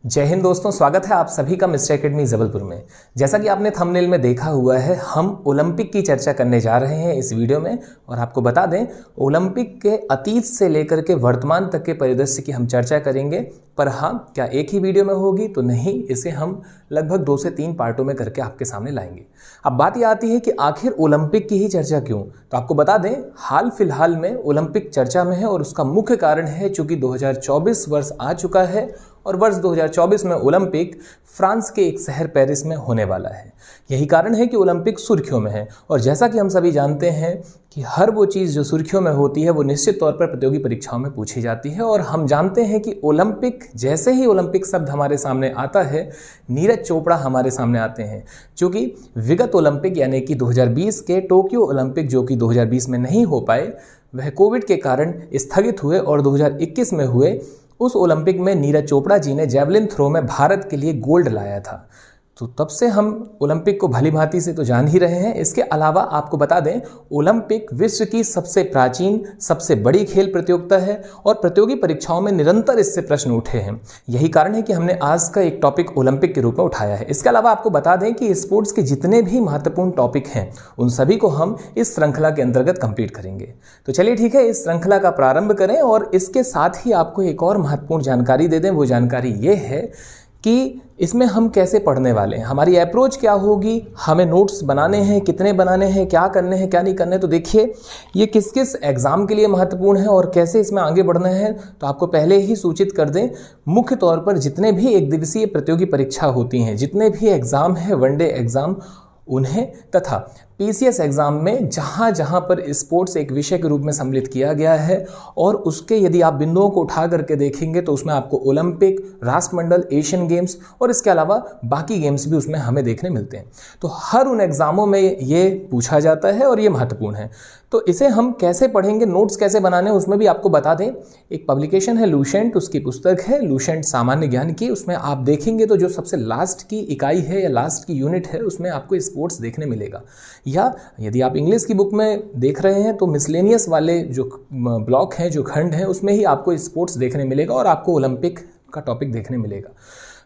जय हिंद दोस्तों, स्वागत है आप सभी का मिस्टर एकेडमी जबलपुर में। जैसा कि आपने थंबनेल में देखा हुआ है, हम ओलंपिक की चर्चा करने जा रहे हैं इस वीडियो में। और आपको बता दें, ओलंपिक के अतीत से लेकर के वर्तमान तक के परिदृश्य की हम चर्चा करेंगे। पर हाँ, क्या एक ही वीडियो में होगी? तो नहीं, इसे हम लगभग 2 से 3 पार्टों में करके आपके सामने लाएंगे। अब बात यह आती है कि आखिर ओलंपिक की ही चर्चा क्यों? तो आपको बता दें, हाल फिलहाल में ओलंपिक चर्चा में है और उसका मुख्य कारण है चूंकि 2024 वर्ष आ चुका है और वर्ष 2024 में ओलंपिक फ्रांस के एक शहर पेरिस में होने वाला है। यही कारण है कि ओलंपिक सुर्खियों में है। और जैसा कि हम सभी जानते हैं कि हर वो चीज़ जो सुर्खियों में होती है वो निश्चित तौर पर प्रतियोगी परीक्षाओं में पूछी जाती है। और हम जानते हैं कि ओलंपिक, जैसे ही ओलंपिक शब्द हमारे सामने आता है, नीरज चोपड़ा हमारे सामने आते हैं। क्योंकि विगत ओलंपिक यानी कि 2020 के टोक्यो ओलंपिक, जो कि 2020 में नहीं हो पाए, वह कोविड के कारण स्थगित हुए और 2021 में हुए उस ओलंपिक में नीरज चोपड़ा जी ने जैवलिन थ्रो में भारत के लिए गोल्ड लाया था। तो तब से हम ओलंपिक को भली भांति से तो जान ही रहे हैं। इसके अलावा आपको बता दें, ओलंपिक विश्व की सबसे प्राचीन, सबसे बड़ी खेल प्रतियोगिता है और प्रतियोगी परीक्षाओं में निरंतर इससे प्रश्न उठे हैं। यही कारण है कि हमने आज का एक टॉपिक ओलंपिक के रूप में उठाया है। इसके अलावा आपको बता दें कि स्पोर्ट्स के जितने भी महत्वपूर्ण टॉपिक हैं, उन सभी को हम इस श्रृंखला के अंतर्गत कंप्लीट करेंगे। तो चलिए ठीक है, इस श्रृंखला का प्रारंभ करें और इसके साथ ही आपको एक और महत्वपूर्ण जानकारी दे दें। वो जानकारी ये है कि इसमें हम कैसे पढ़ने वाले हैं, हमारी अप्रोच क्या होगी, हमें नोट्स बनाने हैं, कितने बनाने हैं, क्या करने हैं, क्या नहीं करने। तो देखिए, ये किस किस एग्ज़ाम के लिए महत्वपूर्ण है और कैसे इसमें आगे बढ़ना है, तो आपको पहले ही सूचित कर दें। मुख्य तौर पर जितने भी एक दिवसीय प्रतियोगी परीक्षा होती हैं, जितने भी एग्ज़ाम हैं, वनडे एग्ज़ाम, उन्हें तथा पीसीएस एग्जाम में जहाँ जहाँ पर स्पोर्ट्स एक विषय के रूप में सम्मिलित किया गया है और उसके यदि आप बिंदुओं को उठा करके देखेंगे तो उसमें आपको ओलंपिक, राष्ट्रमंडल, एशियन गेम्स और इसके अलावा बाकी गेम्स भी उसमें हमें देखने मिलते हैं। तो हर उन एग्जामों में ये पूछा जाता है और ये महत्वपूर्ण है। तो इसे हम कैसे पढ़ेंगे, नोट्स कैसे बनाने, उसमें भी आपको बता दें, एक पब्लिकेशन है लूसेंट, उसकी पुस्तक है लूसेंट सामान्य ज्ञान की। उसमें आप देखेंगे तो जो सबसे लास्ट की इकाई है या लास्ट की यूनिट है, उसमें आपको स्पोर्ट्स देखने मिलेगा। या यदि आप इंग्लिश की बुक में देख रहे हैं तो मिसलेनियस वाले जो ब्लॉक हैं, जो खंड हैं, उसमें ही आपको स्पोर्ट्स देखने मिलेगा और आपको ओलंपिक का टॉपिक देखने मिलेगा।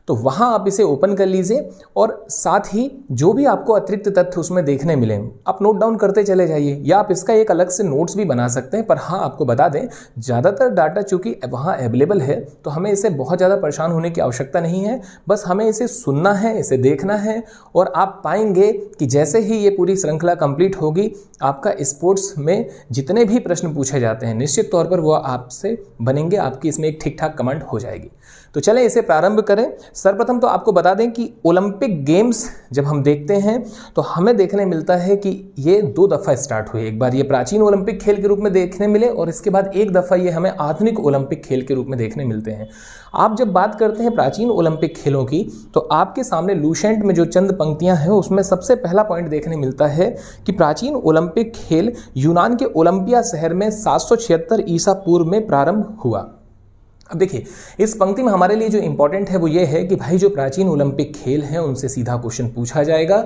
तो वहाँ आप इसे ओपन कर लीजिए और साथ ही जो भी आपको अतिरिक्त तथ्य उसमें देखने मिले आप नोट डाउन करते चले जाइए, या आप इसका एक अलग से नोट्स भी बना सकते हैं। पर हाँ, आपको बता दें, ज़्यादातर डाटा चूँकि वहाँ अवेलेबल है तो हमें इसे बहुत ज़्यादा परेशान होने की आवश्यकता नहीं है। बस हमें इसे सुनना है, इसे देखना है और आप पाएंगे कि जैसे ही ये पूरी श्रृंखला कंप्लीट होगी, आपका स्पोर्ट्स में जितने भी प्रश्न पूछे जाते हैं निश्चित तौर पर वो आपसे बनेंगे, आपकी इसमें एक ठीक ठाक कमांड हो जाएगी। तो चलें इसे प्रारंभ करें। सर्वप्रथम तो आपको बता दें कि ओलंपिक गेम्स जब हम देखते हैं तो हमें देखने मिलता है कि ये 2 दफ़ा स्टार्ट हुए। एक बार ये प्राचीन ओलंपिक खेल के रूप में देखने मिले और इसके बाद एक दफ़ा ये हमें आधुनिक ओलंपिक खेल के रूप में देखने मिलते हैं। आप जब बात करते हैं प्राचीन ओलंपिक खेलों की तो आपके सामने लूसेंट में जो चंद पंक्तियां हैं उसमें सबसे पहला पॉइंट देखने मिलता है कि प्राचीन ओलंपिक खेल यूनान के ओलंपिया शहर में 776 ईसा पूर्व में प्रारंभ हुआ। अब देखिए, इस पंक्ति में हमारे लिए जो इंपॉर्टेंट है वो ये है कि भाई जो प्राचीन ओलंपिक खेल हैं उनसे सीधा क्वेश्चन पूछा जाएगा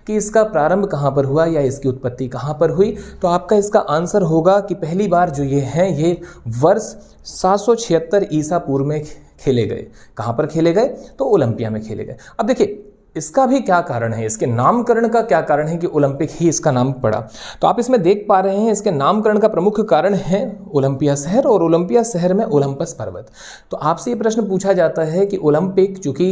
कि इसका प्रारंभ कहाँ पर हुआ या इसकी उत्पत्ति कहाँ पर हुई। तो आपका इसका आंसर होगा कि पहली बार जो ये हैं ये वर्ष 776 ईसा पूर्व में खेले गए। कहाँ पर खेले गए? तो ओलंपिया में खेले गए। अब देखिए, इसका भी क्या कारण है, इसके नामकरण का क्या कारण है कि ओलंपिक ही इसका नाम पड़ा। तो आप इसमें देख पा रहे हैं, इसके नामकरण का प्रमुख कारण है ओलंपिया शहर और ओलंपिया शहर में ओलंपस पर्वत। तो आपसे ये प्रश्न पूछा जाता है कि ओलंपिक, चूंकि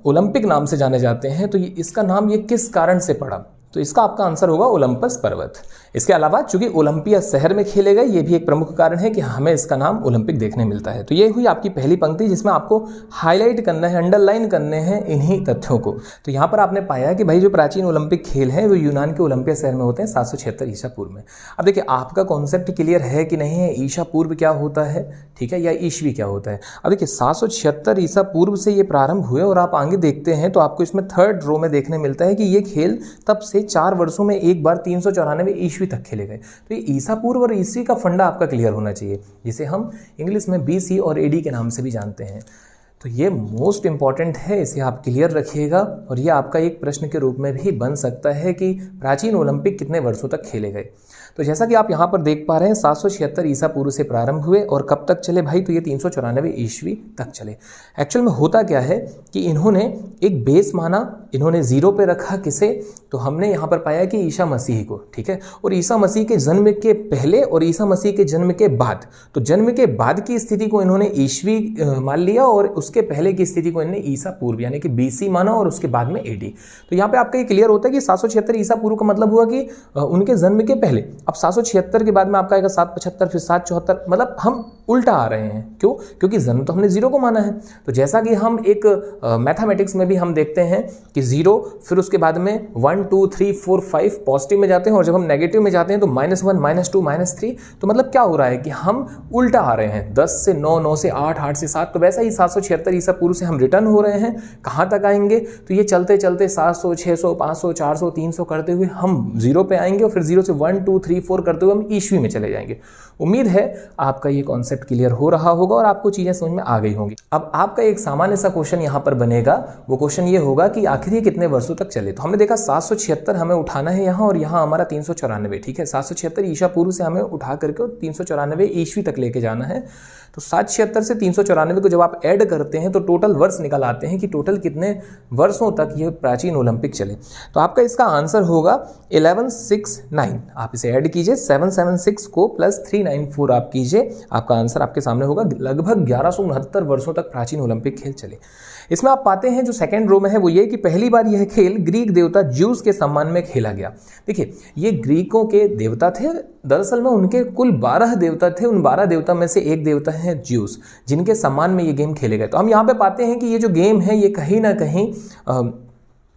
ओलंपिक नाम से जाने जाते हैं, तो इसका नाम ये किस कारण से पड़ा? तो इसका आपका आंसर होगा ओलंपस पर्वत। इसके अलावा चूंकि ओलंपिया शहर में खेले गए, ये भी एक प्रमुख कारण है कि हमें इसका नाम ओलंपिक देखने मिलता है। तो ये हुई आपकी पहली पंक्ति जिसमें आपको हाईलाइट करना है, अंडरलाइन करने हैं इन्हीं तथ्यों को। तो यहाँ पर आपने पाया कि भाई जो प्राचीन ओलंपिक खेल हैं वो यूनान के ओलंपिया शहर में होते हैं 776 ईसा पूर्व में। अब देखिए, आपका कॉन्सेप्ट क्लियर है कि नहीं है, ईसा पूर्व क्या होता है, ठीक है, या ईस्वी क्या होता है। अब देखिए, 776 ईसा पूर्व से ये प्रारंभ हुए और आप आगे देखते हैं तो आपको इसमें 3rd रो में देखने मिलता है कि ये खेल तब से 4 वर्षों में एक बार 394 ईस्वी तक खेले गए। तो ये ईसा पूर्व और ईस्वी का फंडा आपका क्लियर होना चाहिए, जिसे हम इंग्लिश में BC और AD के नाम से भी जानते हैं। तो ये मोस्ट इंपॉर्टेंट है, इसे आप क्लियर रखिएगा। और ये आपका एक प्रश्न के रूप में भी बन सकता है कि प्राचीन ओलंपिक कितने वर्षों तक खेले गए। तो जैसा कि आप यहाँ पर देख पा रहे हैं 776 ईसा पूर्व से प्रारंभ हुए और कब तक चले भाई, तो ये 394 ईस्वी तक चले। एक्चुअल में होता क्या है कि इन्होंने एक बेस माना, इन्होंने जीरो पे रखा किसे, तो हमने यहाँ पर पाया कि ईसा मसीह को, ठीक है। और ईसा मसीह के जन्म के पहले और ईसा मसीह के जन्म के बाद, तो जन्म के बाद की स्थिति को इन्होंने ईस्वी मान लिया और उसके पहले की स्थिति को इन्होंने ईसा पूर्व यानी कि बीसी माना और उसके बाद में एडी। तो यहाँ पे आपका ये क्लियर होता है कि 776 ईसा पूर्व का मतलब हुआ कि उनके जन्म के पहले। अब 776 के बाद में आपका आएगा 775, फिर 774, मतलब हम उल्टा आ रहे हैं। क्यों? क्योंकि जन्म तो हमने जीरो को माना है। तो जैसा कि हम एक मैथमेटिक्स में भी हम देखते हैं कि जीरो, फिर उसके बाद में 1 2 3 4 5 पॉजिटिव में जाते हैं और जब हम नेगेटिव में जाते हैं तो -1 -2 -3। तो मतलब क्या हो रहा है कि हम उल्टा आ रहे हैं, 10 से 9, 9 से 8, 8 से 7। तो वैसा ही 776 ईसा पूर्व से हम रिटर्न हो रहे हैं। कहाँ तक आएंगे? तो ये चलते चलते 700, 600, 500, 400, 300 करते हुए हम जीरो पे आएंगे और फिर जीरो से 1 2 3 4 करते हुए हम ईस्वी में चले जाएंगे। उम्मीद है आपका ये कॉन्सेप्ट क्लियर हो रहा होगा और आपको चीजें समझ में आ गई होंगी। अब आपका एक सामान्य सा क्वेश्चन यहाँ पर बनेगा, वो क्वेश्चन ये होगा कि आखिर ये कितने वर्षों तक चले। तो हमने देखा 776 हमें उठाना है यहाँ और यहाँ हमारा 394, ठीक है। 776 ईसा पूर्व से हमें उठा करके 394 ईस्वी तक लेके जाना है। तो 776 से 394 को जब आप ऐड करते हैं तो टोटल वर्ष निकल आते हैं कि टोटल कितने वर्षों तक ये प्राचीन ओलंपिक चले। तो आपका इसका आंसर होगा 1169। आप इसे ऐड कीजिए, 776 को प्लस 394 आप कीजिए, आपका आंसर आपके सामने होगा लगभग 1169 वर्षों तक प्राचीन ओलंपिक खेल चले। इसमें आप पाते हैं जो सेकंड रो में है वो ये कि पहली बार यह खेल ग्रीक देवता ज्यूस के सम्मान में खेला गया। देखिए ये ग्रीकों के देवता थे, दरअसल में उनके कुल 12 देवता थे। उन 12 देवता में से एक देवता है ज्यूस, जिनके सम्मान में ये गेम खेले गए। तो हम यहाँ पे पाते हैं कि ये जो गेम है ये कहीं ना कहीं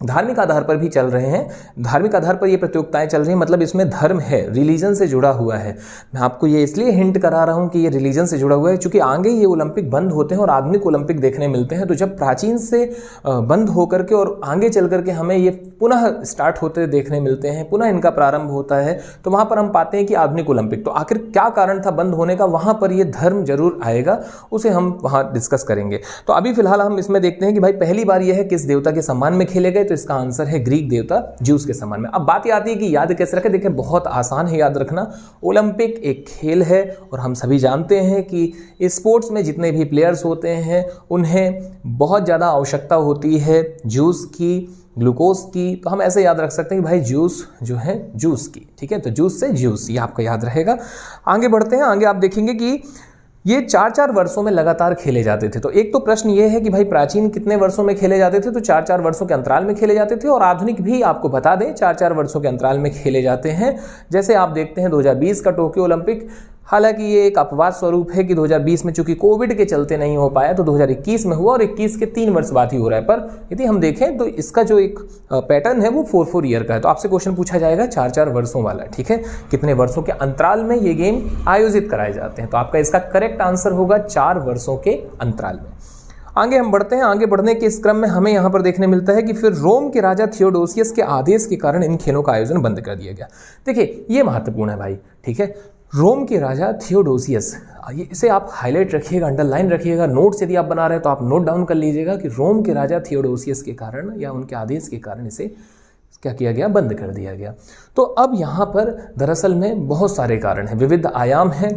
धार्मिक आधार पर भी चल रहे हैं। धार्मिक आधार पर ये प्रतियोगिताएं चल रही हैं, मतलब इसमें धर्म है, रिलीजन से जुड़ा हुआ है। मैं आपको ये इसलिए हिंट करा रहा हूं कि ये रिलीजन से जुड़ा हुआ है क्योंकि आगे ये ओलंपिक बंद होते हैं और आधुनिक ओलंपिक देखने मिलते हैं। तो जब प्राचीन से बंद होकर के और आगे चल करके हमें ये पुनः स्टार्ट होते देखने मिलते हैं, पुनः इनका प्रारंभ होता है, तो वहां पर हम पाते हैं कि आधुनिक ओलंपिक। तो आखिर क्या कारण था बंद होने का, वहां पर ये धर्म जरूर आएगा, उसे हम वहां डिस्कस करेंगे। तो अभी फिलहाल हम इसमें देखते हैं कि भाई पहली बार यह है किस देवता के सम्मान में खेले गए, तो इसका आंसर है ग्रीक देवता ज्यूस के सम्मान में। अब बात आती है कि याद कैसे रखें। देखिए बहुत आसान है याद रखना। ओलंपिक एक खेल है और हम सभी जानते हैं कि स्पोर्ट्स में जितने भी प्लेयर्स होते हैं उन्हें बहुत ज़्यादा आवश्यकता होती है जूस की, ग्लूकोज की। तो हम ऐसे याद रख सकते हैं कि भाई जूस जो है जूस की, ठीक है। तो जूस से ज्यूस, ये आपका याद रहेगा। आगे बढ़ते हैं, आगे आप देखेंगे कि ये 4-4 वर्षों में लगातार खेले जाते थे। तो एक तो प्रश्न ये है कि भाई प्राचीन कितने वर्षों में खेले जाते थे, तो 4-4 वर्षों के अंतराल में खेले जाते थे। और आधुनिक भी आपको बता दें 4-4 वर्षों के अंतराल में खेले जाते हैं। जैसे आप देखते हैं 2020 का टोक्यो ओलंपिक, हालांकि ये एक अपवाद स्वरूप है कि 2020 में चूंकि कोविड के चलते नहीं हो पाया, तो 2021 में हुआ और 21 के 3 वर्ष बाद ही हो रहा है। पर यदि हम देखें तो इसका जो एक पैटर्न है वो 4-4 ईयर का है। तो आपसे क्वेश्चन पूछा जाएगा 4-4 वर्षों वाला, ठीक है। कितने वर्षों के अंतराल में ये गेम आयोजित कराए जाते हैं, तो आपका इसका करेक्ट आंसर होगा 4 वर्षों के अंतराल में। आगे हम बढ़ते हैं। आगे बढ़ने के इस क्रम में हमें यहाँ पर देखने मिलता है कि फिर रोम के राजा थियोडोसियस के आदेश के कारण इन खेलों का आयोजन बंद कर दिया गया। देखिए ये महत्वपूर्ण है भाई, ठीक है। रोम के राजा थियोडोसियस, इसे आप हाईलाइट रखिएगा, अंडरलाइन रखिएगा। नोट्स यदि आप बना रहे हैं तो आप नोट डाउन कर लीजिएगा कि रोम के राजा थियोडोसियस के कारण या उनके आदेश के कारण इसे क्या किया गया, बंद कर दिया गया। तो अब यहाँ पर दरअसल में बहुत सारे कारण हैं, विविध आयाम हैं,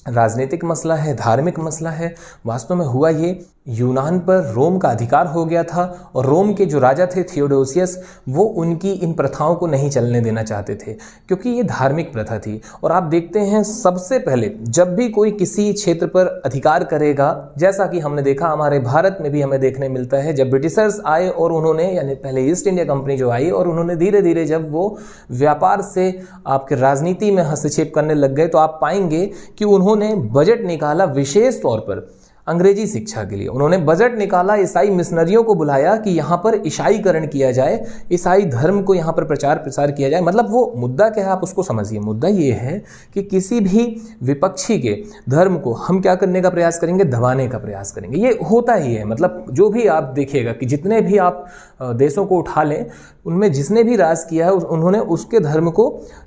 राजनीतिक मसला है, धार्मिक मसला है। वास्तव में हुआ ये, यूनान पर रोम का अधिकार हो गया था और रोम के जो राजा थे थियोडोसियस, वो उनकी इन प्रथाओं को नहीं चलने देना चाहते थे क्योंकि ये धार्मिक प्रथा थी। और आप देखते हैं सबसे पहले जब भी कोई किसी क्षेत्र पर अधिकार करेगा, जैसा कि हमने देखा हमारे भारत में भी हमें देखने मिलता है, जब ब्रिटिशर्स आए और उन्होंने, यानी पहले ईस्ट इंडिया कंपनी जो आई और उन्होंने धीरे धीरे जब वो व्यापार से आपके राजनीति में हस्तक्षेप करने लग गए, तो आप पाएंगे कि उन्होंने बजट निकाला विशेष तौर पर अंग्रेजी शिक्षा के लिए। उन्होंने बजट निकाला, ईसाई मिशनरियों को बुलाया कि यहाँ पर ईसाईकरण किया जाए, ईसाई धर्म को यहाँ पर प्रचार प्रसार किया जाए। मतलब वो मुद्दा क्या है आप उसको समझिए। मुद्दा ये है कि किसी भी विपक्षी के धर्म को हम क्या करने का प्रयास करेंगे, दबाने का प्रयास करेंगे। ये होता ही है। मतलब जो भी आप देखिएगा कि जितने भी आप देशों को उठा लें, उनमें जिसने भी राज किया है उन्होंने उसके धर्म को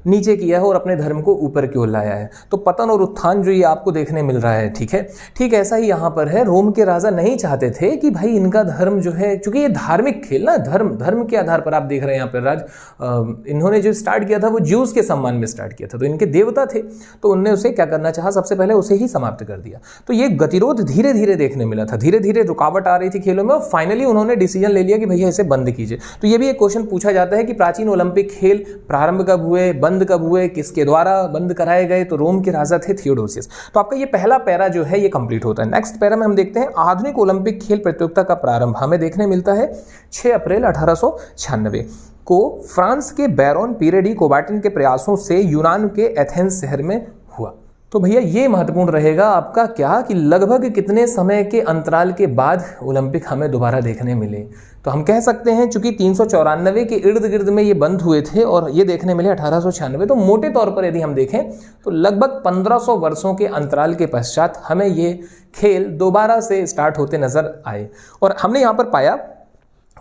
नीचे किया है और अपने धर्म को ऊपर की ओर लाया है। तो पतन और उत्थान जो ये आपको देखने मिल रहा है, ठीक है। ठीक ऐसा ही यहाँ यहाँ पर है, रोम के राजा नहीं चाहते थे कि भाई इनका धर्म जो है, क्योंकि ये धार्मिक खेल ना, धर्म के आधार पर आप देख रहे हैं यहाँ पर इन्होंने जो स्टार्ट किया था वो ज्यूज के सम्मान में स्टार्ट किया था, तो इनके देवता थे, तो उनने उसे क्या करना चाहा, सबसे पहले उसे ही समाप्त कर दिया। तो ये गतिरोध धीरे धीरे देखने मिला था, धीरे धीरे रुकावट आ रही थी खेलों में, और फाइनली उन्होंने डिसीजन ले लिया कि भैया इसे बंद कीजिए। तो ये भी एक क्वेश्चन पूछा जाता है कि प्राचीन ओलंपिक खेल प्रारंभ कब हुए, बंद कब हुए, किसके द्वारा बंद कराए गए, तो रोम के राजा थे थियोडोसियस। तो आपका ये पहला पैरा जो है ये कंप्लीट होता है। नेक्स्ट पैरा में हम देखते हैं आधुनिक ओलंपिक खेल प्रतियोगिता का प्रारंभ हमें देखने मिलता है 6 अप्रैल 1896 को फ्रांस के बैरोन पीरे डी कोबार्टिन के प्रयासों से यूनान के एथेंस शहर में हुआ। तो भैया ये महत्वपूर्ण रहेगा आपका क्या कि लगभग कितने समय के अंतराल के बाद ओलंपिक हमें दोबारा देखने मिले। तो हम कह सकते हैं चूंकि 394 के इर्द गिर्द में ये बंद हुए थे और ये देखने मिले 1896, तो मोटे तौर पर यदि हम देखें तो लगभग 1500 वर्षों के अंतराल के पश्चात हमें ये खेल दोबारा से स्टार्ट होते नजर आए। और हमने यहाँ पर पाया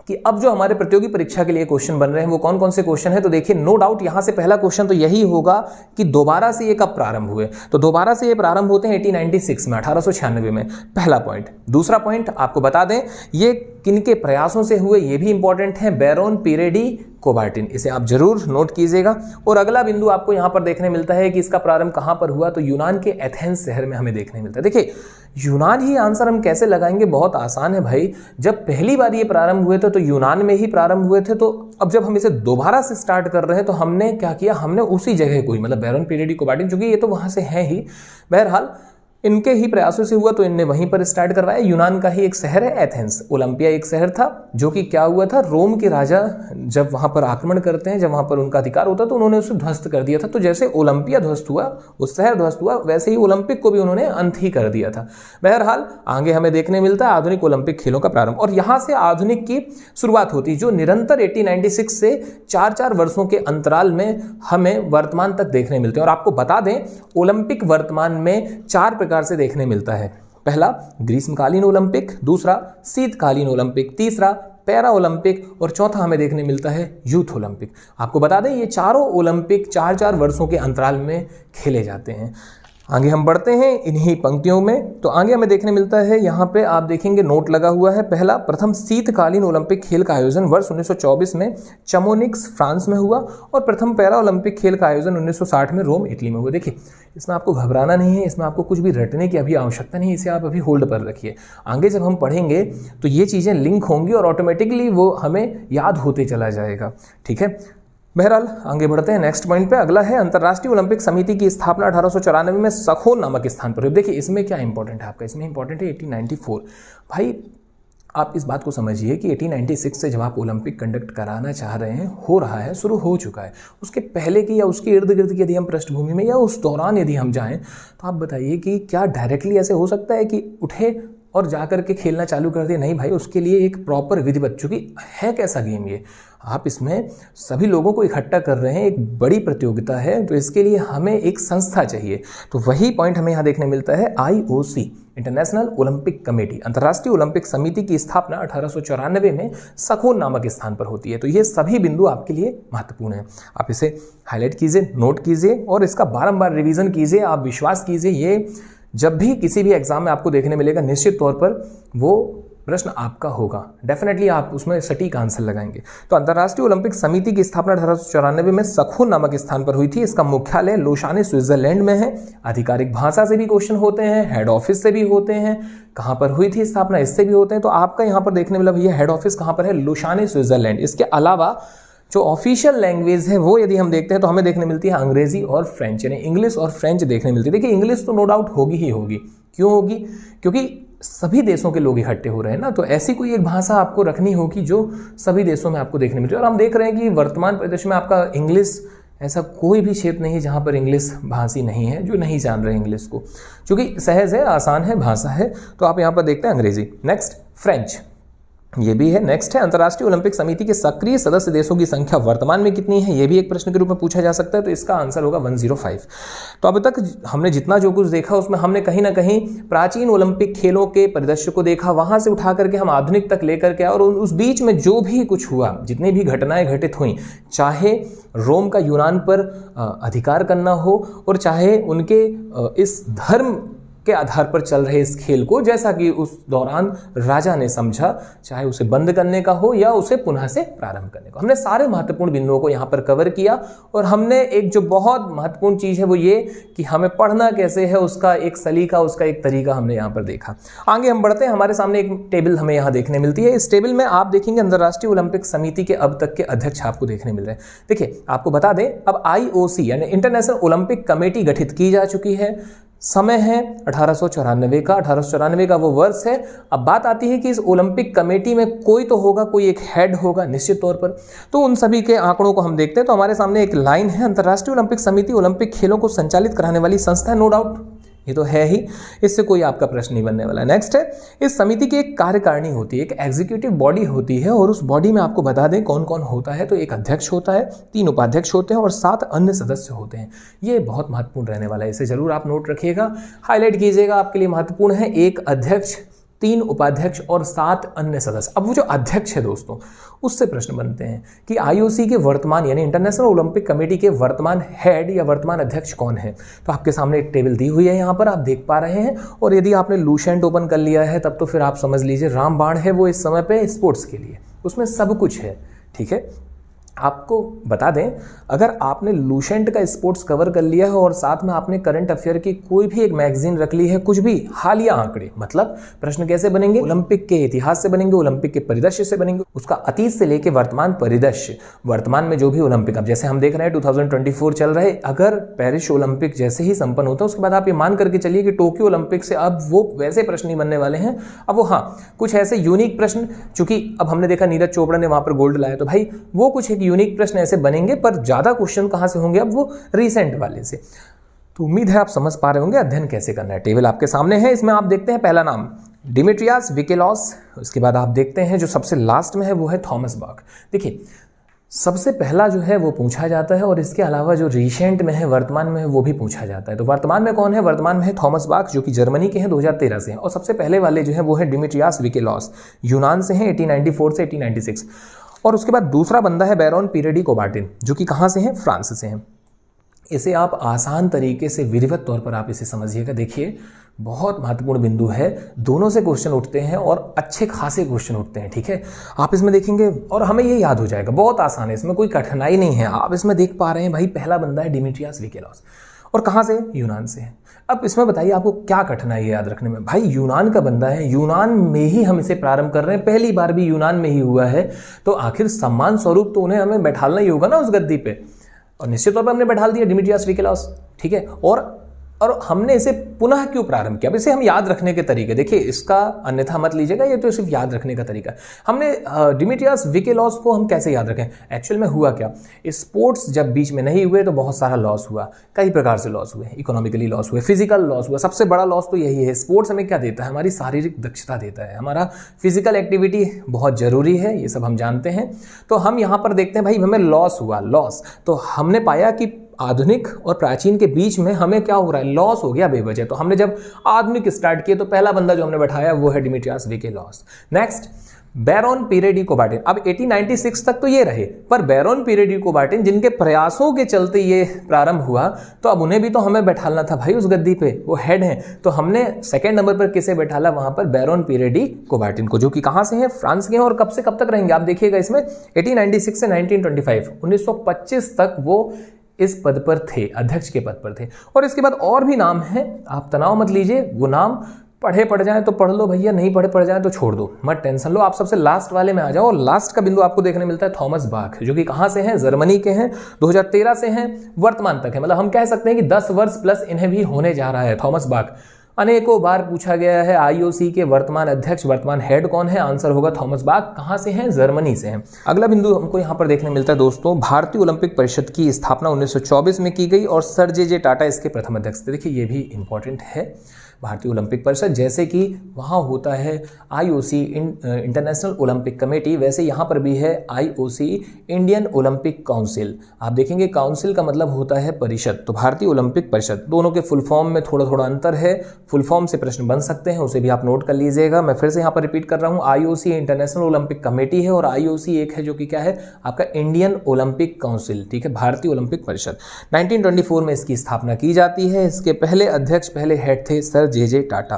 कि अब जो हमारे प्रतियोगी परीक्षा के लिए क्वेश्चन बन रहे हैं वो कौन कौन से क्वेश्चन है। तो देखिए नो डाउट यहाँ से पहला क्वेश्चन तो यही होगा कि दोबारा से ये कब प्रारंभ हुए। तो दोबारा से ये प्रारंभ होते हैं 1896 में, 1896 में, पहला पॉइंट। दूसरा पॉइंट आपको बता दें ये किनके प्रयासों से हुए, ये भी इंपॉर्टेंट है, बैरोन पीरे डी कोबार्टिन, इसे आप जरूर नोट कीजिएगा। और अगला बिंदु आपको यहाँ पर देखने मिलता है कि इसका प्रारंभ कहाँ पर हुआ, तो यूनान के एथेंस शहर में हमें देखने मिलता है। देखिए यूनान ही आंसर हम कैसे लगाएंगे, बहुत आसान है भाई। जब पहली बार ये प्रारंभ हुए थे तो यूनान में ही प्रारंभ हुए थे, तो अब जब हम इसे दोबारा से स्टार्ट कर रहे हैं तो हमने क्या किया, हमने उसी जगह को ही, मतलब बैरोन पीरे डी कोबार्टिन, चूंकि ये तो वहां से है ही, बहरहाल इनके ही प्रयासों से हुआ तो इनने वहीं पर स्टार्ट करवाया। यूनान का ही एक शहर है एथेंस, ओलंपिया एक शहर था जो कि क्या हुआ था, रोम के राजा जब वहां पर आक्रमण करते हैं, जब वहां पर उनका अधिकार होता है तो उन्होंने उसे ध्वस्त कर दिया था। तो जैसे ओलंपिया ध्वस्त हुआ, उस शहर ध्वस्त हुआ, वैसे ही ओलंपिक को भी उन्होंने अंत ही कर दिया था। बहरहाल आगे हमें देखने मिलता है आधुनिक ओलंपिक खेलों का प्रारंभ, और यहां से आधुनिक की शुरुआत होती है जो निरंतर 1896 से 4-4 वर्षों के अंतराल में हमें वर्तमान तक देखने मिलते हैं। और आपको बता दें ओलंपिक वर्तमान में 4 प्रकार से देखने मिलता है। पहला ग्रीष्मकालीन ओलंपिक, दूसरा शीतकालीन ओलंपिक, तीसरा पैरा ओलंपिक, और चौथा हमें देखने मिलता है यूथ ओलंपिक। आपको बता दें ये चारों ओलंपिक 4-4 वर्षों के अंतराल में खेले जाते हैं। आगे हम बढ़ते हैं इन्हीं पंक्तियों में, तो आगे हमें देखने मिलता है यहाँ पे आप देखेंगे नोट लगा हुआ है। पहला प्रथम शीतकालीन ओलंपिक खेल का आयोजन वर्ष 1924 में चमोनिक्स फ्रांस में हुआ, और प्रथम पैरा ओलंपिक खेल का आयोजन 1960 में रोम इटली में हुआ। देखिए इसमें आपको घबराना नहीं है, इसमें आपको कुछ भी रटने की अभी आवश्यकता नहीं है, इसे आप अभी होल्ड पर रखिए। आगे जब हम पढ़ेंगे तो ये चीज़ें लिंक होंगी और ऑटोमेटिकली वो हमें याद होते चला जाएगा, ठीक है। बहरहाल आगे बढ़ते हैं नेक्स्ट पॉइंट पे। अगला है अंतर्राष्ट्रीय ओलंपिक समिति की स्थापना 1894 में सखोन नामक स्थान पर हुई। देखिए इसमें क्या इंपॉर्टेंट है आपका, इसमें इंपॉर्टेंट है 1894। भाई आप इस बात को समझिए कि 1896 से जब आप ओलंपिक कंडक्ट कराना चाह रहे हैं, हो रहा है, शुरू हो चुका है, उसके पहले की या उसके इर्द गिर्द की यदि हम पृष्ठभूमि में या उस दौरान यदि हम जाएं तो आप बताइए कि क्या डायरेक्टली ऐसे हो सकता है कि उठे और जाकर के खेलना चालू कर दिया? नहीं भाई, उसके लिए एक प्रॉपर विधिवत, चूंकि है कैसा गेम ये, आप इसमें सभी लोगों को इकट्ठा कर रहे हैं, एक बड़ी प्रतियोगिता है, तो इसके लिए हमें एक संस्था चाहिए। तो वही पॉइंट हमें यहाँ देखने मिलता है। IOC इंटरनेशनल ओलंपिक कमेटी, अंतर्राष्ट्रीय ओलंपिक समिति की स्थापना 1894 में सखोन नामक स्थान पर होती है। तो ये सभी बिंदु आपके लिए महत्वपूर्ण है, आप इसे हाईलाइट कीजिए, नोट कीजिए और इसका बारंबार रिवीजन कीजिए। आप विश्वास कीजिए ये जब भी किसी भी एग्जाम में आपको देखने मिलेगा, निश्चित तौर पर वो प्रश्न आपका होगा, डेफिनेटली आप उसमें सटीक आंसर लगाएंगे। तो अंतर्राष्ट्रीय ओलंपिक समिति की स्थापना 1894 में सखोन नामक स्थान पर हुई थी। इसका मुख्यालय लोशाने स्विट्जरलैंड में है। आधिकारिक भाषा से भी क्वेश्चन होते हैं, हेड ऑफिस से भी होते हैं, कहाँ पर हुई थी स्थापना इससे भी होते हैं। तो आपका यहाँ पर देखने मिला भैया हेड ऑफिस कहाँ पर है, लोशाने स्विट्जरलैंड। इसके अलावा जो ऑफिशियल लैंग्वेज है वो यदि हम देखते हैं तो हमें देखने मिलती है अंग्रेजी और फ्रेंच, यानी इंग्लिश और फ्रेंच देखने मिलती है। देखिए इंग्लिश तो नो डाउट होगी ही होगी, क्यों होगी, क्योंकि सभी देशों के लोग इकट्ठे हो रहे हैं ना, तो ऐसी कोई एक भाषा आपको रखनी होगी जो सभी देशों में आपको देखने मिलती है। और हम देख रहे हैं कि वर्तमान परिदृश्य में आपका इंग्लिश, ऐसा कोई भी क्षेत्र नहीं है जहाँ पर इंग्लिश भाषी नहीं है, जो नहीं जान रहे इंग्लिश को, क्योंकि सहज है, आसान है, भाषा है। तो आप यहाँ पर देखते हैं अंग्रेजी। नेक्स्ट फ्रेंच, ये भी है। नेक्स्ट है अंतर्राष्ट्रीय ओलंपिक समिति के सक्रिय सदस्य देशों की संख्या वर्तमान में कितनी है, ये भी एक प्रश्न के रूप में पूछा जा सकता है। तो इसका आंसर होगा 105। तो अब तक हमने जितना जो कुछ देखा उसमें हमने कहीं ना कहीं प्राचीन ओलंपिक खेलों के परिदृश्य को देखा, वहां से उठा करके हम आधुनिक तक लेकर के, और उस बीच में जो भी कुछ हुआ, जितनी भी घटनाएं घटित हुई, चाहे रोम का यूनान पर अधिकार करना हो और चाहे उनके इस धर्म के आधार पर चल रहे इस खेल को, जैसा कि उस दौरान राजा ने समझा, चाहे उसे बंद करने का हो या उसे पुनः से प्रारंभ करने का। हमने सारे महत्वपूर्ण बिंदुओं को यहाँ पर कवर किया और हमने एक जो बहुत महत्वपूर्ण चीज़ है वो ये कि हमें पढ़ना कैसे है, उसका एक सलीका, उसका एक तरीका हमने यहाँ पर देखा। आगे हम बढ़ते हैं, हमारे सामने एक टेबल हमें यहाँ देखने मिलती है। इस टेबल में आप देखेंगे अंतर्राष्ट्रीय ओलंपिक समिति के अब तक के अध्यक्ष आपको देखने मिल रहे हैं। देखिए, आपको बता दें, अब IOC यानी इंटरनेशनल ओलंपिक कमेटी गठित की जा चुकी है। समय है 1894 का, 1894 का वो वर्ष है। अब बात आती है कि इस ओलंपिक कमेटी में कोई तो होगा, कोई एक हेड होगा निश्चित तौर पर। तो उन सभी के आंकड़ों को हम देखते हैं। तो हमारे सामने एक लाइन है, अंतर्राष्ट्रीय ओलंपिक समिति ओलंपिक खेलों को संचालित कराने वाली संस्था है। नो डाउट ये तो है ही, इससे कोई आपका प्रश्न नहीं बनने वाला है। नेक्स्ट है, इस समिति की एक कार्यकारिणी होती है, एक एग्जीक्यूटिव बॉडी होती है और उस बॉडी में आपको बता दें कौन कौन होता है। तो एक अध्यक्ष होता है, 3 उपाध्यक्ष होते हैं और 7 अन्य सदस्य होते हैं। ये बहुत महत्वपूर्ण रहने वाला है, इसे जरूर आप नोट रखिएगा, हाईलाइट कीजिएगा, आपके लिए महत्वपूर्ण है। एक अध्यक्ष, 3 उपाध्यक्ष और 7 अन्य सदस्य। अब वो जो अध्यक्ष है दोस्तों, उससे प्रश्न बनते हैं कि IOC के वर्तमान यानी इंटरनेशनल ओलंपिक कमेटी के वर्तमान हेड या वर्तमान अध्यक्ष कौन है। तो आपके सामने एक टेबल दी हुई है, यहाँ पर आप देख पा रहे हैं। और यदि आपने लूसेंट ओपन कर लिया है तब तो फिर आप समझ लीजिए रामबाण है वो इस समय पे स्पोर्ट्स के लिए, उसमें सब कुछ है। ठीक है, आपको बता दें, अगर आपने लूसेंट का स्पोर्ट्स कवर कर लिया है और साथ में आपने करंट अफेयर की कोई भी एक मैगजीन रख ली है, कुछ भी हालिया आंकड़े, मतलब प्रश्न कैसे बनेंगे, ओलंपिक के इतिहास से बनेंगे, ओलंपिक के परिदृश्य से बनेंगे, उसका अतीत से लेके वर्तमान परिदृश्य, वर्तमान में जो भी ओलंपिक, अब जैसे हम देख रहे हैं 2024 चल रहे, अगर पेरिस ओलंपिक जैसे ही संपन्न होता है उसके बाद आप ये मान करके चलिए कि टोक्यो ओलंपिक से अब वो वैसे प्रश्न नहीं बनने वाले हैं। अब वो हाँ, कुछ ऐसे यूनिक प्रश्न, चूंकि अब हमने देखा नीरज चोपड़ा ने वहां पर गोल्ड लाया, तो भाई वो कुछ एक यूनिक प्रश्न ऐसे बनेंगे, पर ज्यादा क्वेश्चन कहां से होंगे, अब वो रीसेंट वाले से। तो उम्मीद है आप समझ पा रहे होंगे अध्ययन कैसे करना है। टेबल आपके सामने है, इसमें आप देखते हैं पहला नाम डिमिट्रियास विकेलॉस, उसके बाद आप देखते हैं जो सबसे लास्ट में है वो है थॉमस बाख। देखिए, सबसे पहला जो है वो पूछा जाता है और इसके अलावा जो रिसेंट में है, वर्तमान में है, वो भी पूछा जाता है। तो वर्तमान में कौन है, वर्तमान में है थॉमस बाख जो कि जर्मनी के हैं, 2013 से हैं। और सबसे पहले वाले जो है वो है डिमिट्रियास विकेलॉस, यूनान से हैं, 1894 से 1896। और उसके बाद दूसरा बंदा है बैरोन पीरेडी कोबार्टिन जो कि कहाँ से हैं, फ्रांस से हैं। इसे आप आसान तरीके से विधिवत तौर पर आप इसे समझिएगा। देखिए, बहुत महत्वपूर्ण बिंदु है, दोनों से क्वेश्चन उठते हैं और अच्छे खासे क्वेश्चन उठते हैं। ठीक है, आप इसमें देखेंगे और हमें ये याद हो जाएगा, बहुत आसान है, इसमें कोई कठिनाई नहीं है। आप इसमें देख पा रहे हैं भाई, पहला बंदा है डिमिट्रियास विकेलॉस और कहाँ से, यूनान से है। अब इसमें बताइए आपको क्या कठिनाई है याद रखने में। भाई यूनान का बंदा है, यूनान में ही हम इसे प्रारंभ कर रहे हैं, पहली बार भी यूनान में ही हुआ है, तो आखिर सम्मान स्वरूप तो उन्हें हमें बैठालना ही होगा ना उस गद्दी पे, और निश्चित तौर पर हमने बैठाल दिया डिमिट्रियास विकेलॉस। ठीक है, और हमने इसे पुनः क्यों प्रारंभ किया, अब इसे हम याद रखने के तरीके, देखिए इसका अन्यथा मत लीजिएगा, ये तो सिर्फ याद रखने का तरीका है। हमने डिमिट्रियास विकेलॉस को हम कैसे याद रखें, एक्चुअल में हुआ क्या, स्पोर्ट्स जब बीच में नहीं हुए तो बहुत सारा लॉस हुआ, कई प्रकार से लॉस हुए, इकोनॉमिकली लॉस हुए, फिजिकल लॉस हुआ। सबसे बड़ा लॉस तो यही है, स्पोर्ट्स हमें क्या देता है, हमारी शारीरिक दक्षता देता है, हमारा फिजिकल एक्टिविटी बहुत जरूरी है, ये सब हम जानते हैं। तो हम यहाँ पर देखते हैं भाई हमें लॉस हुआ, लॉस, तो हमने पाया कि आधुनिक और प्राचीन के बीच में हमें क्या हो रहा है, लॉस हो गया बेवजह। तो हमने जब आधुनिक स्टार्ट किए तो पहला बंदा जो हमने बैठाया वो है डिमिट्रियास विकेलॉस। Next Baron पीरेडी कोबार्टिन। अब 1896 तक तो ये रहे, पर बैरोन पीरेडी कोबार्टिन जिनके प्रयासों के चलते ये प्रारंभ हुआ, तो अब उन्हें भी तो हमें बैठालना था भाई उस गद्दी पे, वो हेड हैं। तो हमने सेकंड नंबर पर किसे बैठाला, वहां पर बैरोन पीरेडी कोबार्टिन को, जो कि कहां से हैं, फ्रांस के हैं। और कब से कब तक रहेंगे आप देखिएगा इसमें, 1896 से 1925, 1925 तक वो इस पद पर थे, अध्यक्ष के पद पर थे। और इसके बाद और भी नाम है, आप तनाव मत लीजिए, वो नाम पढ़े पढ़ जाए तो पढ़ लो भैया, नहीं पढ़े पढ़ जाए तो छोड़ दो, मत टेंशन लो। आप सबसे लास्ट वाले में आ जाओ, और लास्ट का बिंदु आपको देखने मिलता है थॉमस बाख, जो कि कहां से हैं, जर्मनी के हैं, 2013 से हैं, वर्तमान तक है। मतलब हम कह सकते हैं कि 10 वर्ष प्लस इन्हें भी होने जा रहा है। थॉमस बाख अनेकों बार पूछा गया है, IOC के वर्तमान अध्यक्ष, वर्तमान हेड कौन है, आंसर होगा थॉमस बाख। कहां से हैं, जर्मनी से हैं। अगला बिंदु हमको यहां पर देखने मिलता है दोस्तों, भारतीय ओलंपिक परिषद की स्थापना 1924 में की गई और सर जे टाटा इसके प्रथम अध्यक्ष थे। देखिए ये भी इंपॉर्टेंट है, भारतीय ओलंपिक परिषद, जैसे कि वहाँ होता है IOC इंटरनेशनल ओलंपिक कमेटी, वैसे यहाँ पर भी है IOC इंडियन ओलंपिक काउंसिल। आप देखेंगे काउंसिल का मतलब होता है परिषद, तो भारतीय ओलंपिक परिषद, दोनों के फुल फॉर्म में थोड़ा थोड़ा अंतर है, फुल फॉर्म से प्रश्न बन सकते हैं, उसे भी आप नोट कर लीजिएगा। मैं फिर से यहाँ पर रिपीट कर रहा हूँ, IOC इंटरनेशनल ओलंपिक कमेटी है और IOC एक है जो कि क्या है, आपका इंडियन ओलंपिक काउंसिल, ठीक है, भारतीय ओलंपिक परिषद। 1924 में इसकी स्थापना की जाती है। इसके पहले अध्यक्ष, पहले हेड थे सर जे टाटा।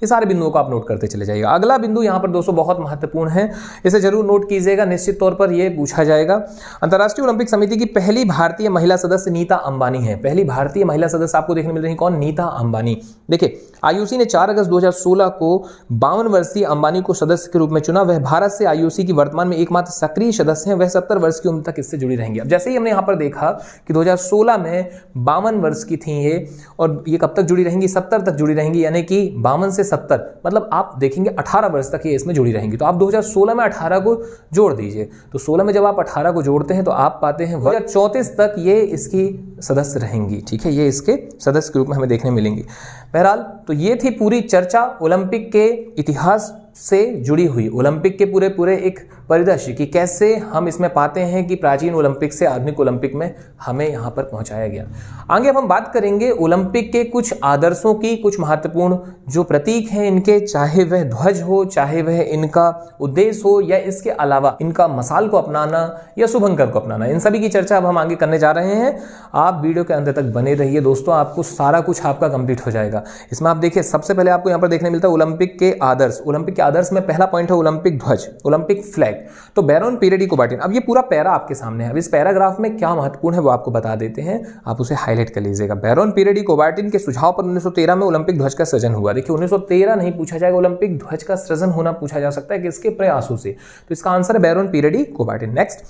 ये सारे बिंदुओं को आप नोट करते चले जाइएगा। अगला बिंदु यहाँ पर दोस्तों बहुत महत्वपूर्ण है, इसे जरूर नोट कीजिएगा, निश्चित तौर पर यह पूछा जाएगा। अंतर्राष्ट्रीय ओलंपिक समिति की पहली भारतीय महिला सदस्य नीता अंबानी है। पहली भारतीय महिला सदस्य आपको देखने मिल रही है, कौन? नीता अंबानी। देखिए, आईओसी ने 4 अगस्त 2016 को 52 वर्षीय अंबानी को सदस्य के रूप में चुना। वह भारत से आईओसी की वर्तमान में एकमात्र सक्रिय सदस्य हैं। वह 70 वर्ष की उम्र तक इससे जुड़ी रहेंगी। अब जैसे ही हमने यहाँ पर देखा कि 2016 में 52 वर्ष की थी ये, और ये कब तक जुड़ी रहेंगी? 70 तक जुड़ी रहेंगी, यानी कि 52 से 70, मतलब आप देखेंगे 18 वर्ष तक ये इसमें जुड़ी रहेंगी। तो आप 2016 में 18 को जोड़ दीजिए, तो 16 में जब आप 18 को जोड़ते हैं तो आप पाते हैं 2034 तक ये इसकी सदस्य रहेंगी। ठीक है, ये इसके सदस्य के रूप में हमें देखने मिलेंगी। बहरहाल, तो ये थी पूरी चर्चा ओलंपिक के इतिहास से जुड़ी हुई, ओलंपिक के पूरे एक परिदृश्य कि कैसे हम इसमें पाते हैं कि प्राचीन ओलंपिक से आधुनिक ओलंपिक में हमें यहाँ पर पहुँचाया गया। आगे अब हम बात करेंगे ओलंपिक के कुछ आदर्शों की, कुछ महत्वपूर्ण जो प्रतीक हैं इनके, चाहे वह ध्वज हो, चाहे वह इनका उद्देश्य हो, या इसके अलावा इनका मसाल को अपनाना या शुभंकर को अपनाना, इन सभी की चर्चा अब हम आगे करने जा रहे हैं। आप वीडियो के अंत तक बने रहिए दोस्तों, आपको सारा कुछ आपका कंप्लीट हो जाएगा। इसमें आप देखिए, सबसे पहले आपको यहाँ पर देखने मिलता है ओलंपिक के आदर्श। ओलंपिक के आदर्श में पहला पॉइंट है ओलंपिक ध्वज, ओलंपिक फ्लैग। तो बैरोन पीरेडी कोबार्टिन, अब ये पूरा पैरा आपके सामने है। अब इस पैराग्राफ में क्या महत्वपूर्ण है वो आपको बता देते हैं, आप उसे हाईलाइट कर लीजिएगा। बैरोन पीरेडी कोबार्टिन के सुझाव पर 1913 में ओलंपिक ध्वज का सृजन हुआ। देखिए, 1913 नहीं पूछा जाएगा, ओलंपिक ध्वज का सृजन होना पूछा जा सकता है किसके प्रयासों से, तो इसका आंसर है बैरोन पीरेडी कोबार्टिन। नेक्स्ट,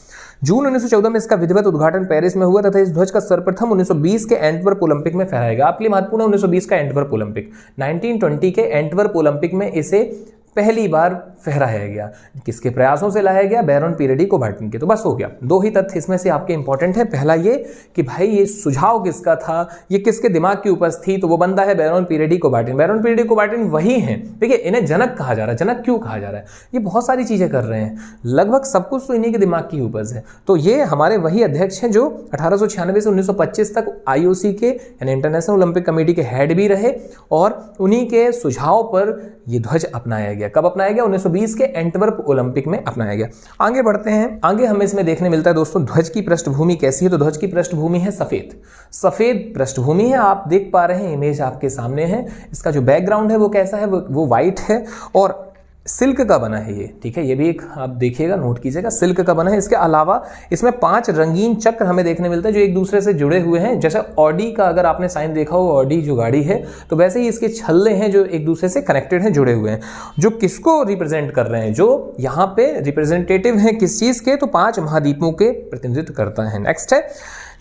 जून 1914 में इसका विधिवत उद्घाटन पेरिस में हुआ तथा इस ध्वज का सर्वप्रथम 1920 के एंटवर्प ओलंपिक में फहराया गया। आपके लिए महत्वपूर्ण है 1920 का एंटवर्प ओलंपिक। 1920 के एंटवर्प ओलंपिक में इसे पहली बार फहराया गया। किसके प्रयासों से लाया गया? बैरोन पीरेडी कोबार्टिन के। तो बस हो गया, 2 ही तथ्य इसमें से आपके इंपॉर्टेंट है। पहला ये कि भाई ये सुझाव किसका था, ये किसके दिमाग की उपज थी, तो वो बंदा है बैरोन पीरेडी कोबार्टिन। बैरोन पीरेडी कोबार्टिन वही हैं। देखिए, इन्हें जनक कहा जा रहा है। जनक क्यों कहा जा रहा है? ये बहुत सारी चीजें कर रहे हैं, लगभग सब कुछ तो इन्हीं के दिमाग की उपज है। तो ये हमारे वही अध्यक्ष हैं जो 1896 से 1925 तक आईओसी के यानी इंटरनेशनल ओलंपिक कमेटी के हेड भी रहे, और उन्हीं के सुझाव पर ये ध्वज अपनाया गया। कब अपनाया गया? 1920 के एंटवर्प ओलंपिक में अपनाया गया। आगे बढ़ते हैं। आगे हमें इसमें देखने मिलता है दोस्तों ध्वज की पृष्ठभूमि कैसी है। तो ध्वज की पृष्ठभूमि है सफेद, सफेद पृष्ठभूमि है। आप देख पा रहे हैं, इमेज आपके सामने है। इसका जो बैकग्राउंड है वो कैसा है? वो व्हाइट है और सिल्क का बना है ये। ठीक है, ये भी एक आप देखिएगा, नोट कीजिएगा, सिल्क का बना है। इसके अलावा इसमें 5 रंगीन चक्र हमें देखने मिलते हैं जो एक दूसरे से जुड़े हुए हैं। जैसे ऑडी का अगर आपने साइन देखा हो, ऑडी जो गाड़ी है, तो वैसे ही इसके छल्ले हैं जो एक दूसरे से कनेक्टेड हैं, जुड़े हुए हैं, जो किसको रिप्रेजेंट कर रहे हैं? जो यहाँ पे रिप्रेजेंटेटिव हैं किस चीज के? तो 5 महाद्वीपों के प्रतिनिधित्व करता है। नेक्स्ट है,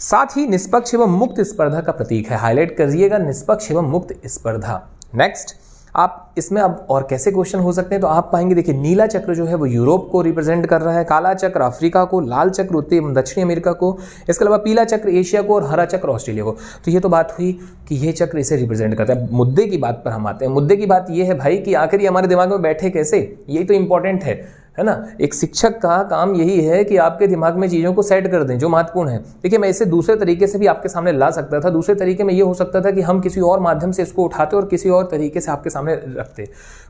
साथ ही निष्पक्ष एवं मुक्त स्पर्धा का प्रतीक है। हाईलाइट करिएगा, निष्पक्ष एवं मुक्त स्पर्धा। नेक्स्ट, आप इसमें अब और कैसे क्वेश्चन हो सकते हैं? तो आप पाएंगे, देखिए, नीला चक्र जो है वो यूरोप को रिप्रेजेंट कर रहा है, काला चक्र अफ्रीका को, लाल चक्र उत्तरी एवं दक्षिणी अमेरिका को, इसके अलावा पीला चक्र एशिया को और हरा चक्र ऑस्ट्रेलिया को। तो ये तो बात हुई कि ये चक्र इसे रिप्रेजेंट करता है। मुद्दे की बात पर हम आते हैं। मुद्दे की बात ये है भाई कि आखिर ये हमारे दिमाग में बैठे कैसे, यही तो इंपॉर्टेंट है ना। एक शिक्षक का काम यही है कि आपके दिमाग में चीज़ों को सेट कर दें जो महत्वपूर्ण है। देखिए, मैं इसे दूसरे तरीके से भी आपके सामने ला सकता था। दूसरे तरीके में ये हो सकता था कि हम किसी और माध्यम से इसको उठाते और किसी और तरीके से आपके सामने रखते,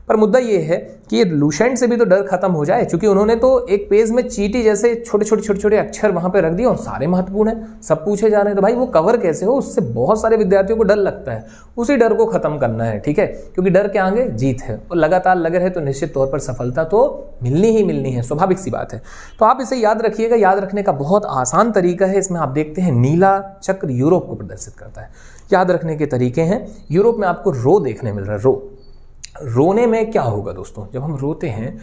पर मुद्दा ये है कि ये लूसेंट से भी तो डर खत्म हो जाए, क्योंकि उन्होंने तो एक पेज में चीटी जैसे छोटे छोटे अक्षर वहां पे रख दिए और सारे महत्वपूर्ण है, सब पूछे जा रहे हैं। तो भाई वो कवर कैसे हो? उससे बहुत सारे विद्यार्थियों को डर लगता है। उसी डर को खत्म करना है, ठीक है, क्योंकि डर के आगे जीत है, और लगातार लगे रहे तो निश्चित तौर पर सफलता तो मिलनी ही मिलनी है, स्वाभाविक सी बात है। तो आप इसे याद रखिएगा। याद रखने का बहुत आसान तरीका है। इसमें आप देखते हैं नीला चक्र यूरोप को प्रदर्शित करता है। याद रखने के तरीके हैं, यूरोप में आपको रो देखने मिल रहा है। रोने में क्या होगा दोस्तों? जब हम रोते हैं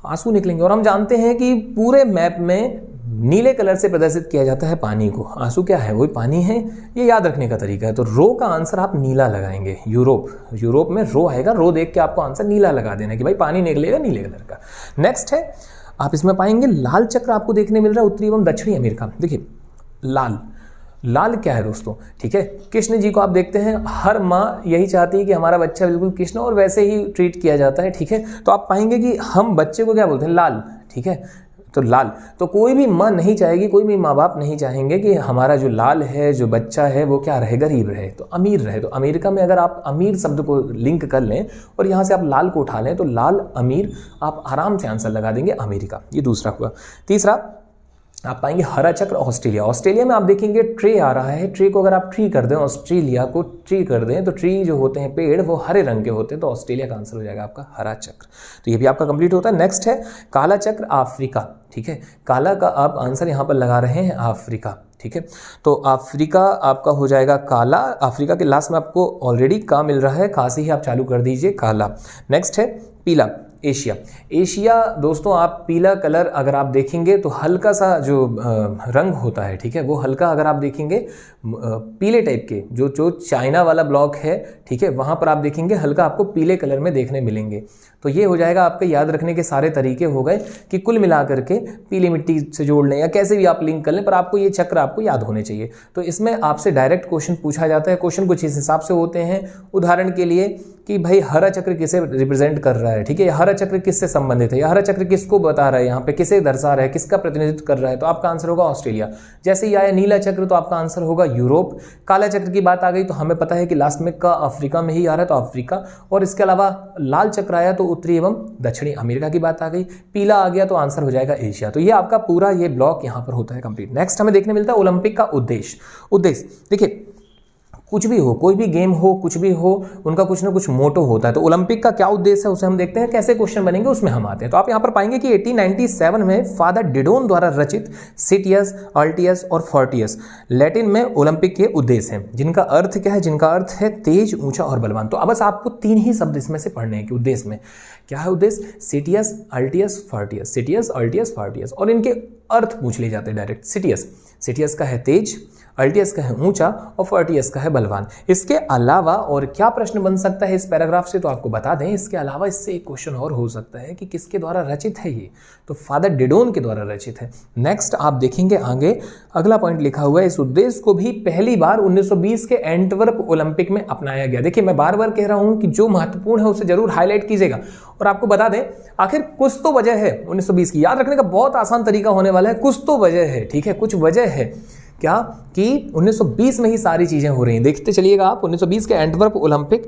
आंसू निकलेंगे, और हम जानते हैं कि पूरे मैप में नीले कलर से प्रदर्शित किया जाता है पानी को। आंसू क्या है? वही पानी है। ये याद रखने का तरीका है। तो रो का आंसर आप नीला लगाएंगे। यूरोप में रो आएगा, रो देख के आपको आंसर नीला लगा देना कि भाई पानी निकलेगा नीले कलर का। नेक्स्ट है, आप इसमें पाएंगे लाल चक्र आपको देखने मिल रहा है उत्तरी एवं दक्षिणी अमेरिका। देखिए, लाल क्या है दोस्तों? ठीक है, कृष्ण जी को आप देखते हैं, हर माँ यही चाहती है कि हमारा बच्चा बिल्कुल कृष्ण और वैसे ही ट्रीट किया जाता है। ठीक है, तो आप पाएंगे कि हम बच्चे को क्या बोलते हैं? लाल। ठीक है, तो लाल, तो कोई भी माँ नहीं चाहेगी, कोई भी माँ बाप नहीं चाहेंगे कि हमारा जो लाल है, जो बच्चा है, वो क्या रहे? गरीब रहे, तो अमीर रहे। तो अमेरिका में अगर आप अमीर शब्द को लिंक कर लें और यहाँ से आप लाल को उठा लें, तो लाल अमीर, आप आराम से आंसर लगा देंगे अमेरिका। ये दूसरा हुआ। तीसरा, आप पाएंगे हरा चक्र ऑस्ट्रेलिया। ऑस्ट्रेलिया में आप देखेंगे ट्रे आ रहा है, ट्रे को अगर आप ट्री कर दें, ऑस्ट्रेलिया को ट्री कर दें, तो ट्री जो होते हैं पेड़ वो हरे रंग के होते हैं, तो ऑस्ट्रेलिया का आंसर हो जाएगा आपका हरा चक्र। तो ये भी आपका कंप्लीट होता है। नेक्स्ट है काला चक्र अफ्रीका, ठीक है, काला का आप आंसर यहाँ पर लगा रहे हैं अफ्रीका, ठीक है, तो अफ्रीका आपका हो जाएगा काला। अफ्रीका के लास्ट में आपको ऑलरेडी का मिल रहा है, का से ही आप चालू कर दीजिए काला। नेक्स्ट है पीला, एशिया। एशिया दोस्तों आप पीला कलर अगर आप देखेंगे तो हल्का सा जो रंग होता है, ठीक है, वो हल्का अगर आप देखेंगे पीले टाइप के, जो चाइना वाला ब्लॉक है, ठीक है, वहाँ पर आप देखेंगे हल्का आपको पीले कलर में देखने मिलेंगे। तो ये हो जाएगा आपके याद रखने के सारे तरीके हो गए कि कुल मिलाकर के पीली मिट्टी से जोड़ लें या कैसे भी आप लिंक कर लें, पर आपको ये चक्र आपको याद होने चाहिए। तो इसमें आपसे डायरेक्ट क्वेश्चन पूछा जाता है। क्वेश्चन कुछ इस हिसाब से होते हैं, उदाहरण के लिए कि भाई हरा चक्र किसे रिप्रेजेंट कर रहा है, ठीक है, हरा चक्र किससे संबंधित है, या हरा चक्र किसको बता रहा है, यहाँ पे किसे दर्शा रहा है, किसका प्रतिनिधित्व कर रहा है, तो आपका आंसर होगा ऑस्ट्रेलिया। जैसे ही आया नीला चक्र तो आपका आंसर होगा यूरोप। काला चक्र की बात आ गई तो हमें पता है कि लास्ट में का अफ्रीका में ही आ रहा है, तो अफ्रीका। और इसके अलावा लाल चक्र आया तो उत्तरी एवं दक्षिणी अमेरिका की बात आ गई। पीला आ गया तो आंसर हो जाएगा एशिया। तो ये आपका पूरा ये ब्लॉक यहाँ पर होता है कंप्लीट। नेक्स्ट हमें देखने मिलता है ओलंपिक का उद्देश्य। देखिए कुछ भी हो, कोई भी गेम हो, कुछ भी हो, उनका कुछ ना कुछ मोटो होता है। तो ओलंपिक का क्या उद्देश्य है उसे हम देखते हैं, कैसे क्वेश्चन बनेंगे उसमें हम आते हैं। तो आप यहाँ पर पाएंगे कि 1897 में फादर डिडोन द्वारा रचित सिटियस, अल्टियस और फोर्टियस लैटिन में ओलंपिक के उद्देश्य हैं, जिनका अर्थ क्या है, जिनका अर्थ है तेज, ऊंचा और बलवान। तो अब बस आपको 3 ही शब्द इसमें से पढ़ने हैं कि उद्देश्य में क्या है। उद्देश्य Citius, altius, Fortius, Citius, altius, Fortius, और इनके अर्थ पूछ लिए जाते हैं डायरेक्ट। सिटियस का है तेज, अल्टियस का है ऊंचा और फोर्टियस का है बलवान। इसके अलावा और क्या प्रश्न बन सकता है इस पैराग्राफ से, तो आपको बता दें, इसके अलावा इससे एक क्वेश्चन और हो सकता है कि किसके द्वारा रचित है ये, तो फादर डिडोन के द्वारा रचित है। नेक्स्ट आप देखेंगे आगे अगला पॉइंट लिखा हुआ है, इस उद्देश्य को भी पहली बार 1920 के एंटवर्प ओलंपिक में अपनाया गया। देखिए मैं बार बार कह रहा हूं कि जो महत्वपूर्ण है उसे जरूर हाईलाइट कीजिएगा। और आपको बता दें आखिर कुछ तो वजह है 1920 की, याद रखने का बहुत आसान तरीका होने वाला है, कुछ तो वजह है, ठीक है, कुछ वजह है क्या कि 1920 में ही सारी चीजें हो रही हैं। देखते चलिएगा आप, 1920 के एंटवर्प ओलंपिक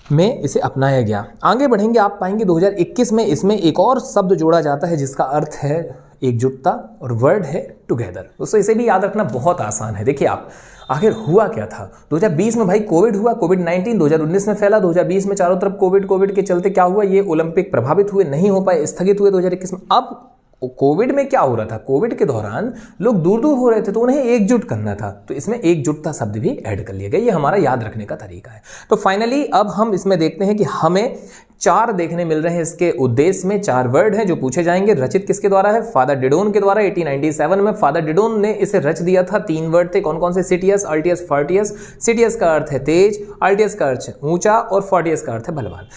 में इसे अपनाया गया। आगे बढ़ेंगे आप पाएंगे 2021 में इसमें एक और शब्द जोड़ा जाता है जिसका अर्थ है एकजुटता और वर्ड है टुगेदर। दोस्तों इसे भी याद रखना बहुत आसान है। देखिए आप आखिर हुआ क्या था 2020 में, भाई कोविड हुआ, कोविड-19 2019 में फैला, 2020 में चारों तरफ कोविड के चलते क्या हुआ, ये ओलंपिक प्रभावित हुए, नहीं हो पाए, स्थगित हुए 2021 में। अब कोविड में क्या हो रहा था, कोविड के दौरान लोग दूर दूर हो रहे थे तो उन्हें एकजुट करना था, तो इसमें एकजुटता शब्द भी ऐड कर लिया गया। ये हमारा याद रखने का तरीका है। तो फाइनली अब हम इसमें देखते हैं कि हमें 4 देखने मिल रहे हैं इसके उद्देश्य में, 4 वर्ड हैं जो पूछे जाएंगे। रचित किसके द्वारा है, फादर डिडोन के द्वारा। 1897 में फादर डिडोन ने इसे रच दिया था। 3 वर्ड थे, कौन कौन से, सिटियस, अल्टियस, फोर्टियस। सिटियस का अर्थ है तेज, अल्टियस का अर्थ है ऊंचा और फोर्टियस का अर्थ है बलवान।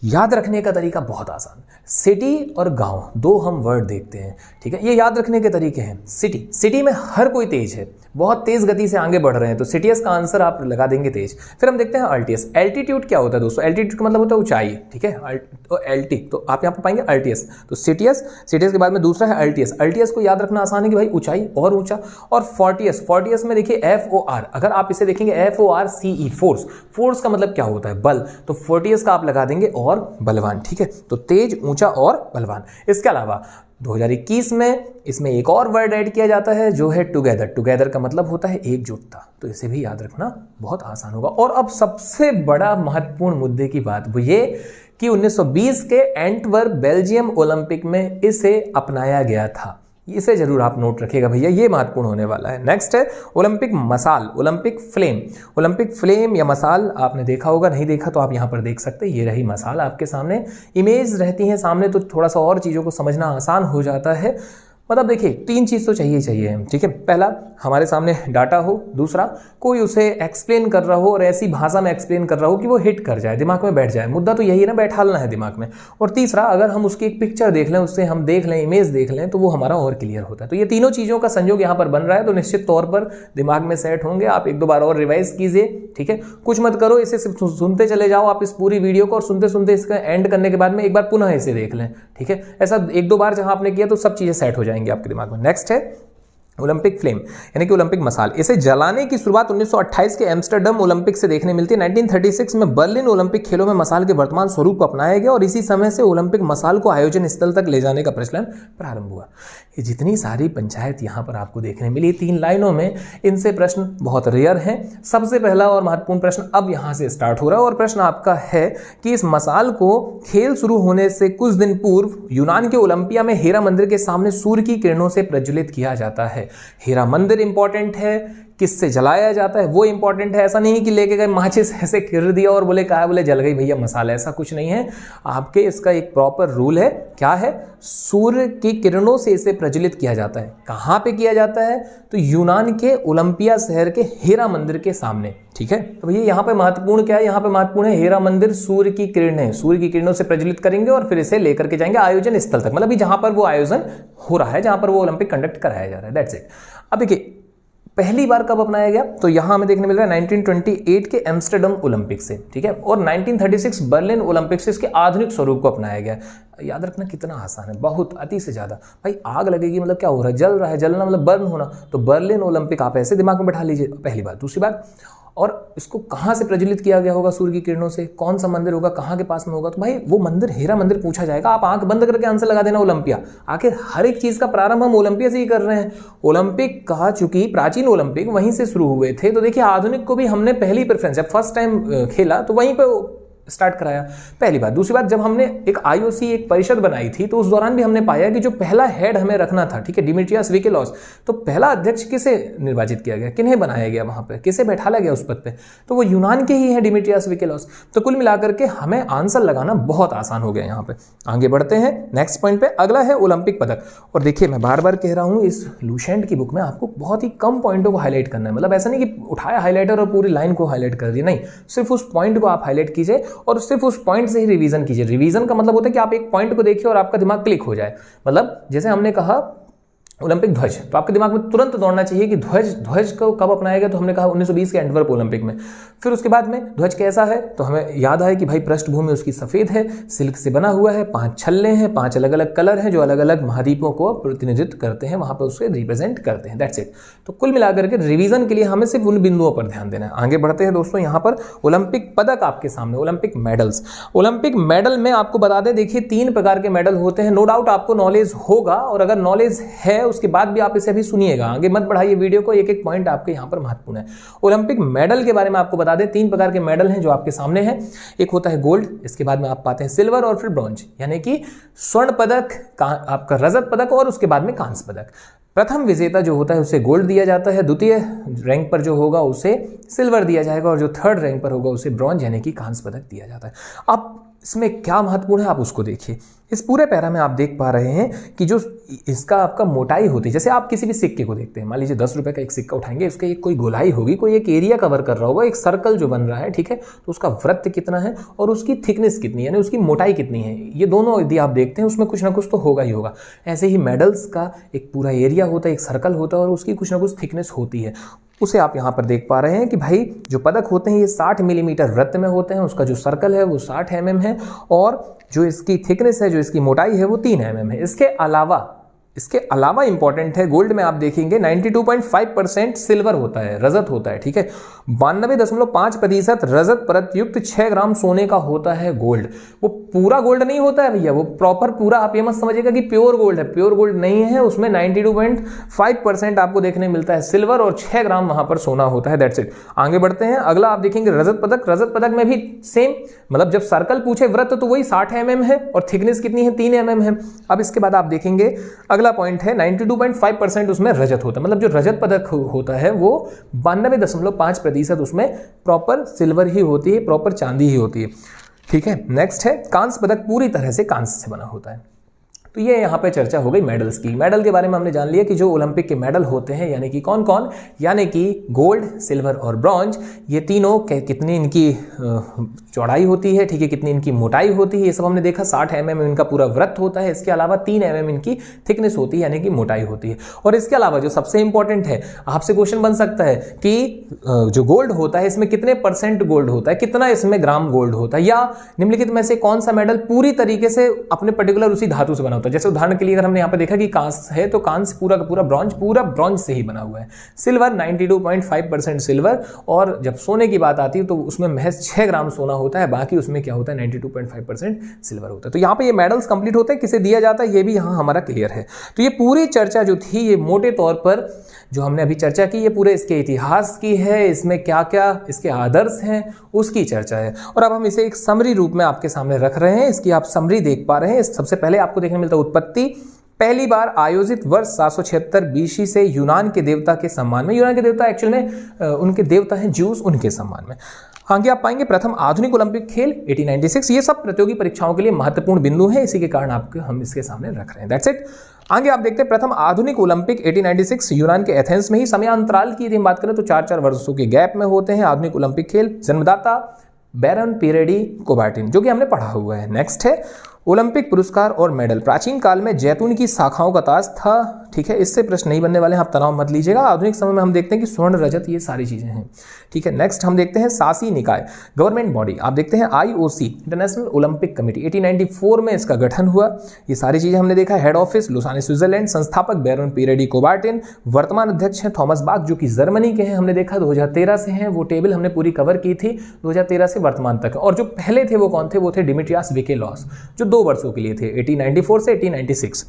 याद रखने का तरीका बहुत आसान, सिटी और गांव 2 हम वर्ड देखते हैं, ठीक है, ये याद रखने के तरीके हैं। सिटी में हर कोई तेज है, बहुत तेज गति से आगे बढ़ रहे हैं, तो सिटियस का आंसर आप लगा देंगे तेज। फिर हम देखते हैं अल्टियस। एल्टीट्यूड क्या होता है दोस्तों, एल्टीट्यूड का मतलब होता है ऊंचाई, ठीक है, तो एल्टी, तो आप यहाँ पर पाएंगे अल्टियस। तो सिटियस के बाद में दूसरा है अल्टियस। अल्टियस को याद रखना आसान है कि भाई ऊंचाई और ऊंचा। और फोर्टियस में देखिए FOR, अगर आप इसे देखेंगे FORCE, फोर्स का मतलब क्या होता है, बल, तो फोर्टियस का आप लगा देंगे और बलवान, ठीक है, तो तेज, ऊंचा और बलवान। इसके अलावा 2021 में इसमें एक और वर्ड ऐड किया जाता है जो है टुगेदर का मतलब होता है एकजुटता, तो इसे भी याद रखना बहुत आसान होगा। और अब सबसे बड़ा महत्वपूर्ण मुद्दे की बात वो ये कि 1920 के एंटवर्प बेल्जियम ओलंपिक में इसे अपनाया गया था। इसे जरूर आप नोट रखिएगा भैया, ये महत्वपूर्ण होने वाला है। नेक्स्ट है ओलंपिक मसाल, ओलंपिक फ्लेम या मसाल, आपने देखा होगा, नहीं देखा तो आप यहाँ पर देख सकते हैं। ये रही मसाल आपके सामने, इमेज रहती है सामने तो थोड़ा सा और चीज़ों को समझना आसान हो जाता है। मतलब देखिए 3 चीज़ तो चाहिए, ठीक है, पहला हमारे सामने डाटा हो, दूसरा कोई उसे एक्सप्लेन कर रहा हो और ऐसी भाषा में एक्सप्लेन कर रहा हो कि वो हिट कर जाए, दिमाग में बैठ जाए, मुद्दा तो यही है ना, बैठालना है दिमाग में। और तीसरा अगर हम उसकी एक पिक्चर देख लें, उससे हम देख लें, इमेज देख लें, तो वो हमारा और क्लियर होता है। तो ये तीनों चीज़ों का संयोग यहाँ पर बन रहा है, तो निश्चित तौर पर दिमाग में सेट होंगे। आप 1-2 बार और रिवाइज कीजिए, ठीक है, कुछ मत करो, इसे सिर्फ सुनते चले जाओ आप इस पूरी वीडियो को, और सुनते सुनते इसका एंड करने के बाद में एक बार पुनः इसे देख लें, ठीक है। ऐसा 1-2 बार जहाँ आपने किया तो सब चीज़ें सेट हो जाएंगी आपके दिमाग में। नेक्स्ट है ओलंपिक फ्लेम यानी कि ओलंपिक मसाल, इसे जलाने की शुरुआत 1928 के एम्स्टर्डम ओलंपिक से देखने मिलती है। 1936 में बर्लिन ओलंपिक खेलों में मसाल के वर्तमान स्वरूप को अपनाया गया और इसी समय से ओलंपिक मसाल को आयोजन स्थल तक ले जाने का प्रचलन प्रारंभ हुआ। ये जितनी सारी पंचायत यहाँ पर आपको देखने मिली 3 लाइनों में, इनसे प्रश्न बहुत रेयर हैं। सबसे पहला और महत्वपूर्ण प्रश्न अब यहाँ से स्टार्ट हो रहा है और प्रश्न आपका है कि इस मसाल को खेल शुरू होने से कुछ दिन पूर्व यूनान के ओलंपिया में हेरा मंदिर के सामने सूर्य की किरणों से प्रज्वलित किया जाता है। हेरा मंदिर इंपॉर्टेंट है, किससे जलाया जाता है वो इंपॉर्टेंट है। ऐसा नहीं कि लेके गए माचिस ऐसे गिर दिया और बोले कहा बोले जल गई भैया मसाला, ऐसा कुछ नहीं है। आपके इसका एक प्रॉपर रूल है, क्या है, सूर्य की किरणों से इसे प्रज्वलित किया जाता है। कहाँ पे किया जाता है, तो यूनान के ओलंपिया शहर के हेरा मंदिर के सामने, ठीक है। तो भैया यहाँ पे महत्वपूर्ण क्या है, यहाँ पे महत्वपूर्ण है हेरा मंदिर, सूर्य की किरणें, सूर्य की किरणों से प्रज्वलित करेंगे और फिर इसे लेकर के जाएंगे आयोजन स्थल तक, मतलब जहां पर वो आयोजन हो रहा है, जहां पर वो ओलंपिक कंडक्ट कराया जा रहा है, दैट्स इट। अब देखिए पहली बार कब अपनाया गया, तो यहां हमें देखने मिल रहा है 1928 के एम्स्टर्डम ओलंपिक से, ठीक है, और 1936 बर्लिन ओलंपिक से इसके आधुनिक स्वरूप को अपनाया गया। याद रखना कितना आसान है, बहुत अति से ज्यादा। भाई आग लगेगी मतलब क्या हो रहा है, जल रहा है, जलना मतलब बर्न होना, तो बर्लिन ओलंपिक आप ऐसे दिमाग में बैठा लीजिए, पहली बात। दूसरी बात, और इसको कहाँ से प्रज्वलित किया गया होगा सूर्य की किरणों से, कौन सा मंदिर होगा, कहाँ के पास में होगा, तो भाई वो मंदिर हेरा मंदिर पूछा जाएगा। आप आंख बंद करके आंसर लगा देना ओलंपिया। आखिर हर एक चीज का प्रारंभ हम ओलंपिया से ही कर रहे हैं। ओलंपिक का चूंकि प्राचीन ओलंपिक वहीं से शुरू हुए थे, तो देखिए आधुनिक को भी हमने पहली प्रेफरेंस, जब फर्स्ट टाइम खेला तो वहीं पे स्टार्ट कराया, पहली बात। दूसरी बात, जब हमने एक आईओसी एक परिषद बनाई थी तो उस दौरान भी हमने पाया कि जो पहला हेड हमें रखना था, ठीक है, डिमिट्रियस विकेलॉस, तो पहला अध्यक्ष किसे निर्वाचित किया गया, किन्हें बनाया गया, वहां पे किसे बैठाला गया उस पद पे, तो वो यूनान के ही है, डिमिट्रियस विकेलॉस। तो कुल मिलाकर के हमें आंसर लगाना बहुत आसान हो गया। यहाँ पे आगे बढ़ते हैं नेक्स्ट पॉइंट पे, अगला है ओलंपिक पदक। और देखिए मैं बार बार कह रहा हूं, इस लुसेंट की बुक में आपको बहुत ही कम पॉइंटों को हाईलाइट करना है, मतलब ऐसा नहीं कि उठाया हाईलाइटर और पूरी लाइन को हाईलाइट कर दिया, नहीं, सिर्फ उस पॉइंट को आप हाईलाइट कीजिए और सिर्फ उस पॉइंट से ही रिवीजन कीजिए। रिवीजन का मतलब होता है कि आप एक पॉइंट को देखिए और आपका दिमाग क्लिक हो जाए। मतलब जैसे हमने कहा ओलंपिक ध्वज, तो आपके दिमाग में तुरंत दौड़ना चाहिए कि ध्वज को कब अपनाया गया, तो हमने कहा 1920 के एंटवर्प ओलंपिक में। फिर उसके बाद में ध्वज कैसा है, तो हमें याद आए कि भाई पृष्ठभूमि उसकी सफेद है, सिल्क से बना हुआ है, 5 छल्ले हैं, 5 अलग अलग कलर हैं जो अलग अलग महाद्वीपों को प्रतिनिधित्व करते हैं, वहां पर उसके रिप्रेजेंट करते हैं, दैट्स इट। तो कुल मिलाकर के रिवीजन के लिए हमें सिर्फ उन बिंदुओं पर ध्यान देना है। आगे बढ़ते हैं दोस्तों, यहाँ पर ओलंपिक पदक आपके सामने, ओलंपिक मेडल्स। ओलंपिक मेडल में आपको बता दें, देखिए 3 प्रकार के मेडल होते हैं, नो डाउट आपको नॉलेज होगा, और अगर नॉलेज है उसके बाद भी आप अभी सुनिएगा, आगे मत बढ़ाइए वीडियो को, एक एक पॉइंट आपके यहां पर महत्वपूर्ण है। ओलंपिक मेडल के बारे में आपको बता दें, 3 प्रकार के मेडल हैं जो आपके सामने हैं। एक होता है गोल्ड, इसके बाद में आप पाते हैं सिल्वर और फिर ब्रॉन्ज, यानी कि स्वर्ण पदक, आपका रजत पदक और उसके बाद में कांस्य पदक। प्रथम विजेता जो होता है उसे गोल्ड दिया जाता है, द्वितीय रैंक पर जो होगा उसे सिल्वर दिया जाएगा और जो थर्ड रैंक पर होगा उसे ब्रॉन्ज यानी कि कांस्य पदक दिया जाता है। अब इसमें क्या महत्वपूर्ण है आप उसको देखिए। इस पूरे पैरा में आप देख पा रहे हैं कि जो इसका आपका मोटाई होती है, जैसे आप किसी भी सिक्के को देखते हैं, मान लीजिए 10 रुपए का एक सिक्का उठाएंगे, इसका एक कोई गोलाई होगी, कोई एक एरिया कवर कर रहा होगा, एक सर्कल जो बन रहा है, ठीक है, तो उसका वृत्त कितना है और उसकी थिकनेस कितनी है, यानी उसकी मोटाई कितनी है, ये दोनों यदि आप देखते हैं उसमें कुछ ना कुछ तो होगा ही होगा। ऐसे ही मेडल्स का एक पूरा एरिया होता है, एक सर्कल होता है और उसकी कुछ ना कुछ थिकनेस होती है, उसे आप यहाँ पर देख पा रहे हैं कि भाई जो पदक होते हैं ये 60 मिलीमीटर वृत्त में होते हैं, उसका जो सर्कल है वो 60 mm है और जो इसकी थिकनेस है, जो इसकी मोटाई है वो 3 mm है। इसके अलावा इंपॉर्टेंट है, गोल्ड में आप देखेंगे 92.5% सिल्वर होता है, रजत होता है, ठीक है, 92.5% रजत प्रयुक्त 6 ग्राम सोने का होता है गोल्ड। वो पूरा गोल्ड नहीं होता है भैया, वो प्रॉपर पूरा, आप ये मत समझिएगा कि प्योर गोल्ड है, प्योर गोल्ड नहीं है, उसमें 92.5% आपको देखने मिलता है सिल्वर और 6 ग्राम वहां पर सोना होता है, दैट्स इट। आगे बढ़ते हैं, अगला आप देखेंगे रजत पदक। रजत पदक में भी सेम, मतलब जब सर्कल पूछे वृत्त तो वही 60 mm है और थिकनेस कितनी है, 3 mm है। अब इसके बाद आप देखेंगे अगला पॉइंट है 92.5% उसमें रजत होता है, मतलब जो रजत पदक होता है वो 92.5% उसमें प्रॉपर सिल्वर ही होती है, प्रॉपर चांदी ही होती है, ठीक है। नेक्स्ट है कांस्य पदक, पूरी तरह से कांस्य से बना होता है। तो ये यहाँ पे चर्चा हो गई मेडल्स की। मेडल के बारे में हमने जान लिया कि जो ओलंपिक के मेडल होते हैं यानी कि कौन कौन, यानी कि गोल्ड, सिल्वर और ब्रॉन्ज, ये तीनों कितनी इनकी चौड़ाई होती है, ठीक है, कितनी इनकी मोटाई होती है, ये सब हमने देखा। 60 mm इनका पूरा वृत्त होता है, इसके अलावा 3 mm इनकी थिकनेस होती है यानी कि मोटाई होती है। और इसके अलावा जो सबसे इंपॉर्टेंट है, आपसे क्वेश्चन बन सकता है कि जो गोल्ड होता है इसमें कितने % गोल्ड होता है, कितना इसमें ग्राम गोल्ड होता है, या निम्नलिखित में से कौन सा मेडल पूरी तरीके से अपने पर्टिकुलर उसी धातु से बना होता है। जैसे उदाहरण के लिए अगर हमने यहाँ पे देखा कि कांस्य है तो कांस्य पूरा का पूरा ब्रॉन्ज से ही बना हुआ है। सिल्वर 92.5% सिल्वर, और जब सोने की बात आती है तो उसमें महज 6 ग्राम सोना होता है, बाकी उसमें क्या होता है 92.5% सिल्वर होता है। तो यहाँ पे ये मेडल्स कंप्लीट होते हैं, किसे दिया जाता है ये भी यहाँ हमारा क्लियर है। तो ये पूरी चर्चा जो थी ये मोटे तौर पर जो हमने अभी चर्चा की ये पूरे इसके इतिहास की है, इसमें क्या क्या इसके आदर्श हैं उसकी चर्चा है। और अब हम इसे एक समरी रूप में आपके सामने रख रहे हैं, इसकी आप समरी देख पा रहे हैं। सबसे पहले आपको देखने मिलता है उत्पत्ति, पहली बार आयोजित वर्ष 776 बीसी से यूनान के देवता के सम्मान में। यूनान के देवता एक्चुअल में उनके देवता हैं ज्यूस, उनके सम्मान में। आगे आप पाएंगे प्रथम आधुनिक ओलंपिक खेल 1896। ये सब प्रतियोगी परीक्षाओं के लिए महत्वपूर्ण बिंदु है, इसी के कारण आपको हम इसके सामने रख रहे हैं। That's it. आगे आप देखते हैं प्रथम आधुनिक ओलंपिक 1896 यूनान के एथेंस में ही। समयांतराल की यदि हम बात करें तो 4-4 वर्षों के गैप में होते हैं आधुनिक ओलंपिक खेल। जन्मदाता बैरन पीरेडी कोबार्टिन, जो कि हमने पढ़ा हुआ है। नेक्स्ट है ओलंपिक पुरस्कार और मेडल। प्राचीन काल में जैतून की शाखाओं का ताज था, ठीक है, इससे प्रश्न नहीं बनने वाले हैं, आप तनाव मत लीजिएगा। आधुनिक समय में हम देखते हैं कि स्वर्ण रजत ये सारी चीजें हैं, ठीक है। नेक्स्ट हम देखते हैं शासी निकाय, गवर्नमेंट बॉडी। आप देखते हैं IOC इंटरनेशनल ओलंपिक कमेटी, 1894 में इसका गठन हुआ। ये सारी चीजें हमने देखा। हेड ऑफिस लुसाने स्विट्जरलैंड, संस्थापक बैरन पीरेडी कोबार्टिन, वर्तमान अध्यक्ष हैं थॉमस बाख जो कि जर्मनी के हैं, हमने देखा 2013 से हैं, वो टेबल हमने पूरी कवर की थी 2013 से वर्तमान तक। और जो पहले थे वो कौन थे, वो थे डिमिट्रियास विकेलॉस जो 2 वर्षों के लिए थे, 1894 से 1896।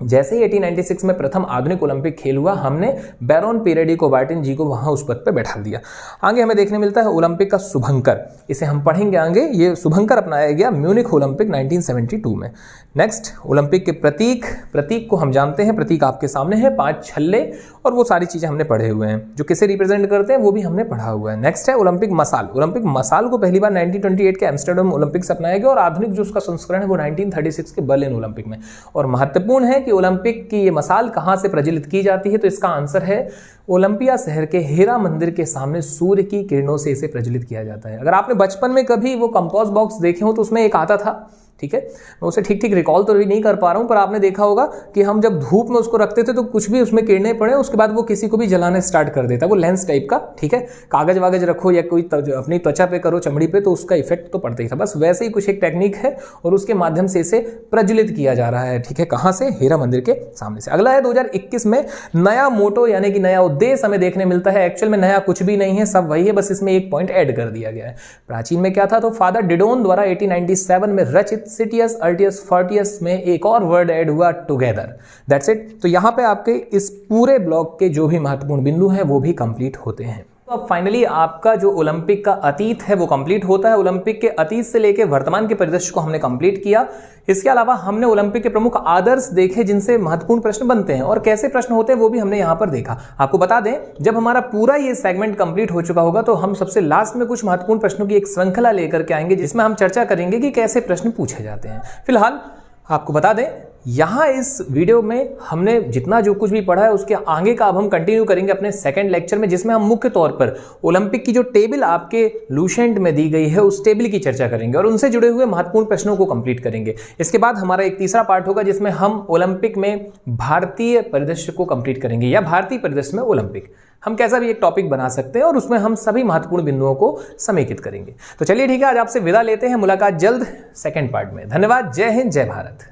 जैसे ही 1896 में प्रथम आधुनिक ओलंपिक खेल हुआ, हमने बैरन पीरेडी कोबार्टिन जी को वहां उस पद पे बैठा दिया। आगे हमें देखने मिलता है ओलंपिक का शुभंकर, इसे हम पढ़ेंगे आगे। ये शुभंकर अपनाया गया म्यूनिख ओलंपिक 1972 में। नेक्स्ट ओलंपिक के प्रतीक को हम जानते हैं, प्रतीक आपके सामने है, 5 छल्ले और वो सारी चीजें हमने पढ़े हुए हैं। जो किसे रिप्रेजेंट करते हैं वो भी हमने पढ़ा हुआ है। नेक्स्ट है ओलंपिक मसाल। ओलंपिक मसाल को पहली बार 1928 के एम्स्टर्डम ओलंपिक से अपनाया गया और आधुनिक जो उसका संस्करण है वो 1936 के बर्लिन ओलंपिक में। और महत्वपूर्ण है कि ओलंपिक की ये मसाल कहां से प्रज्वलित की जाती है, तो इसका आंसर है ओलंपिया शहर के हेरा मंदिर के सामने सूर्य की किरणों से इसे प्रज्वलित किया जाता है। अगर आपने बचपन में कभी वो कंपास बॉक्स देखे हो तो उसमें एक आता था, ठीक है, मैं उसे ठीक रिकॉल तो भी नहीं कर पा रहा हूं, पर आपने देखा होगा कि हम जब धूप में उसको रखते थे तो कुछ भी उसमें किरणें पड़े उसके बाद वो किसी को भी जलाने स्टार्ट कर देता है। वो लेंस टाइप का, ठीक है, कागज वागज रखो या कोई अपनी त्वचा पे करो, चमड़ी पे, तो उसका इफेक्ट तो पड़ता ही था। बस वैसे ही कुछ एक टेक्निक है और उसके माध्यम से इसे प्रज्वलित किया जा रहा है, ठीक है। कहां से, हेरा मंदिर के सामने से। अगला है 2021 में नया मोटो यानी कि नया उद्देश्य हमें देखने मिलता है। एक्चुअल में नया कुछ भी नहीं है, सब वही है, बस इसमें एक पॉइंट ऐड कर दिया गया है। प्राचीन में क्या था, तो फादर डिडोन द्वारा 1897 में रचित सिटियस अल्टियस फॉर्टियस में एक और वर्ड ऐड हुआ, टुगेदर। That's it. तो यहां पे आपके इस पूरे ब्लॉक के जो भी महत्वपूर्ण बिंदु हैं वो भी कंप्लीट होते हैं। तो अब फाइनली आपका जो ओलंपिक का अतीत है वो कंप्लीट होता है। ओलंपिक के अतीत से लेकर वर्तमान के परिदृश्य को हमने कंप्लीट किया। इसके अलावा हमने ओलंपिक के प्रमुख आदर्श देखे जिनसे महत्वपूर्ण प्रश्न बनते हैं और कैसे प्रश्न होते हैं वो भी हमने यहां पर देखा। आपको बता दें, जब हमारा पूरा ये सेगमेंट कंप्लीट हो चुका होगा तो हम सबसे लास्ट में कुछ महत्वपूर्ण प्रश्नों की एक श्रृंखला लेकर के आएंगे जिसमें हम चर्चा करेंगे कि कैसे प्रश्न पूछे जाते हैं। फिलहाल आपको बता दें, यहाँ इस वीडियो में हमने जितना जो कुछ भी पढ़ा है उसके आगे का अब हम कंटिन्यू करेंगे अपने सेकंड लेक्चर में, जिसमें हम मुख्य तौर पर ओलंपिक की जो टेबल आपके लूसेंट में दी गई है उस टेबल की चर्चा करेंगे और उनसे जुड़े हुए महत्वपूर्ण प्रश्नों को कंप्लीट करेंगे। इसके बाद हमारा एक तीसरा पार्ट होगा जिसमें हम ओलंपिक में भारतीय परिदृश्य को कंप्लीट करेंगे या भारतीय परिदृश्य में ओलंपिक, हम कैसा भी एक टॉपिक बना सकते हैं और उसमें हम सभी महत्वपूर्ण बिंदुओं को समेकित करेंगे। तो चलिए ठीक है, आज आपसे विदा लेते हैं, मुलाकात जल्द सेकंड पार्ट में। धन्यवाद, जय हिंद, जय भारत।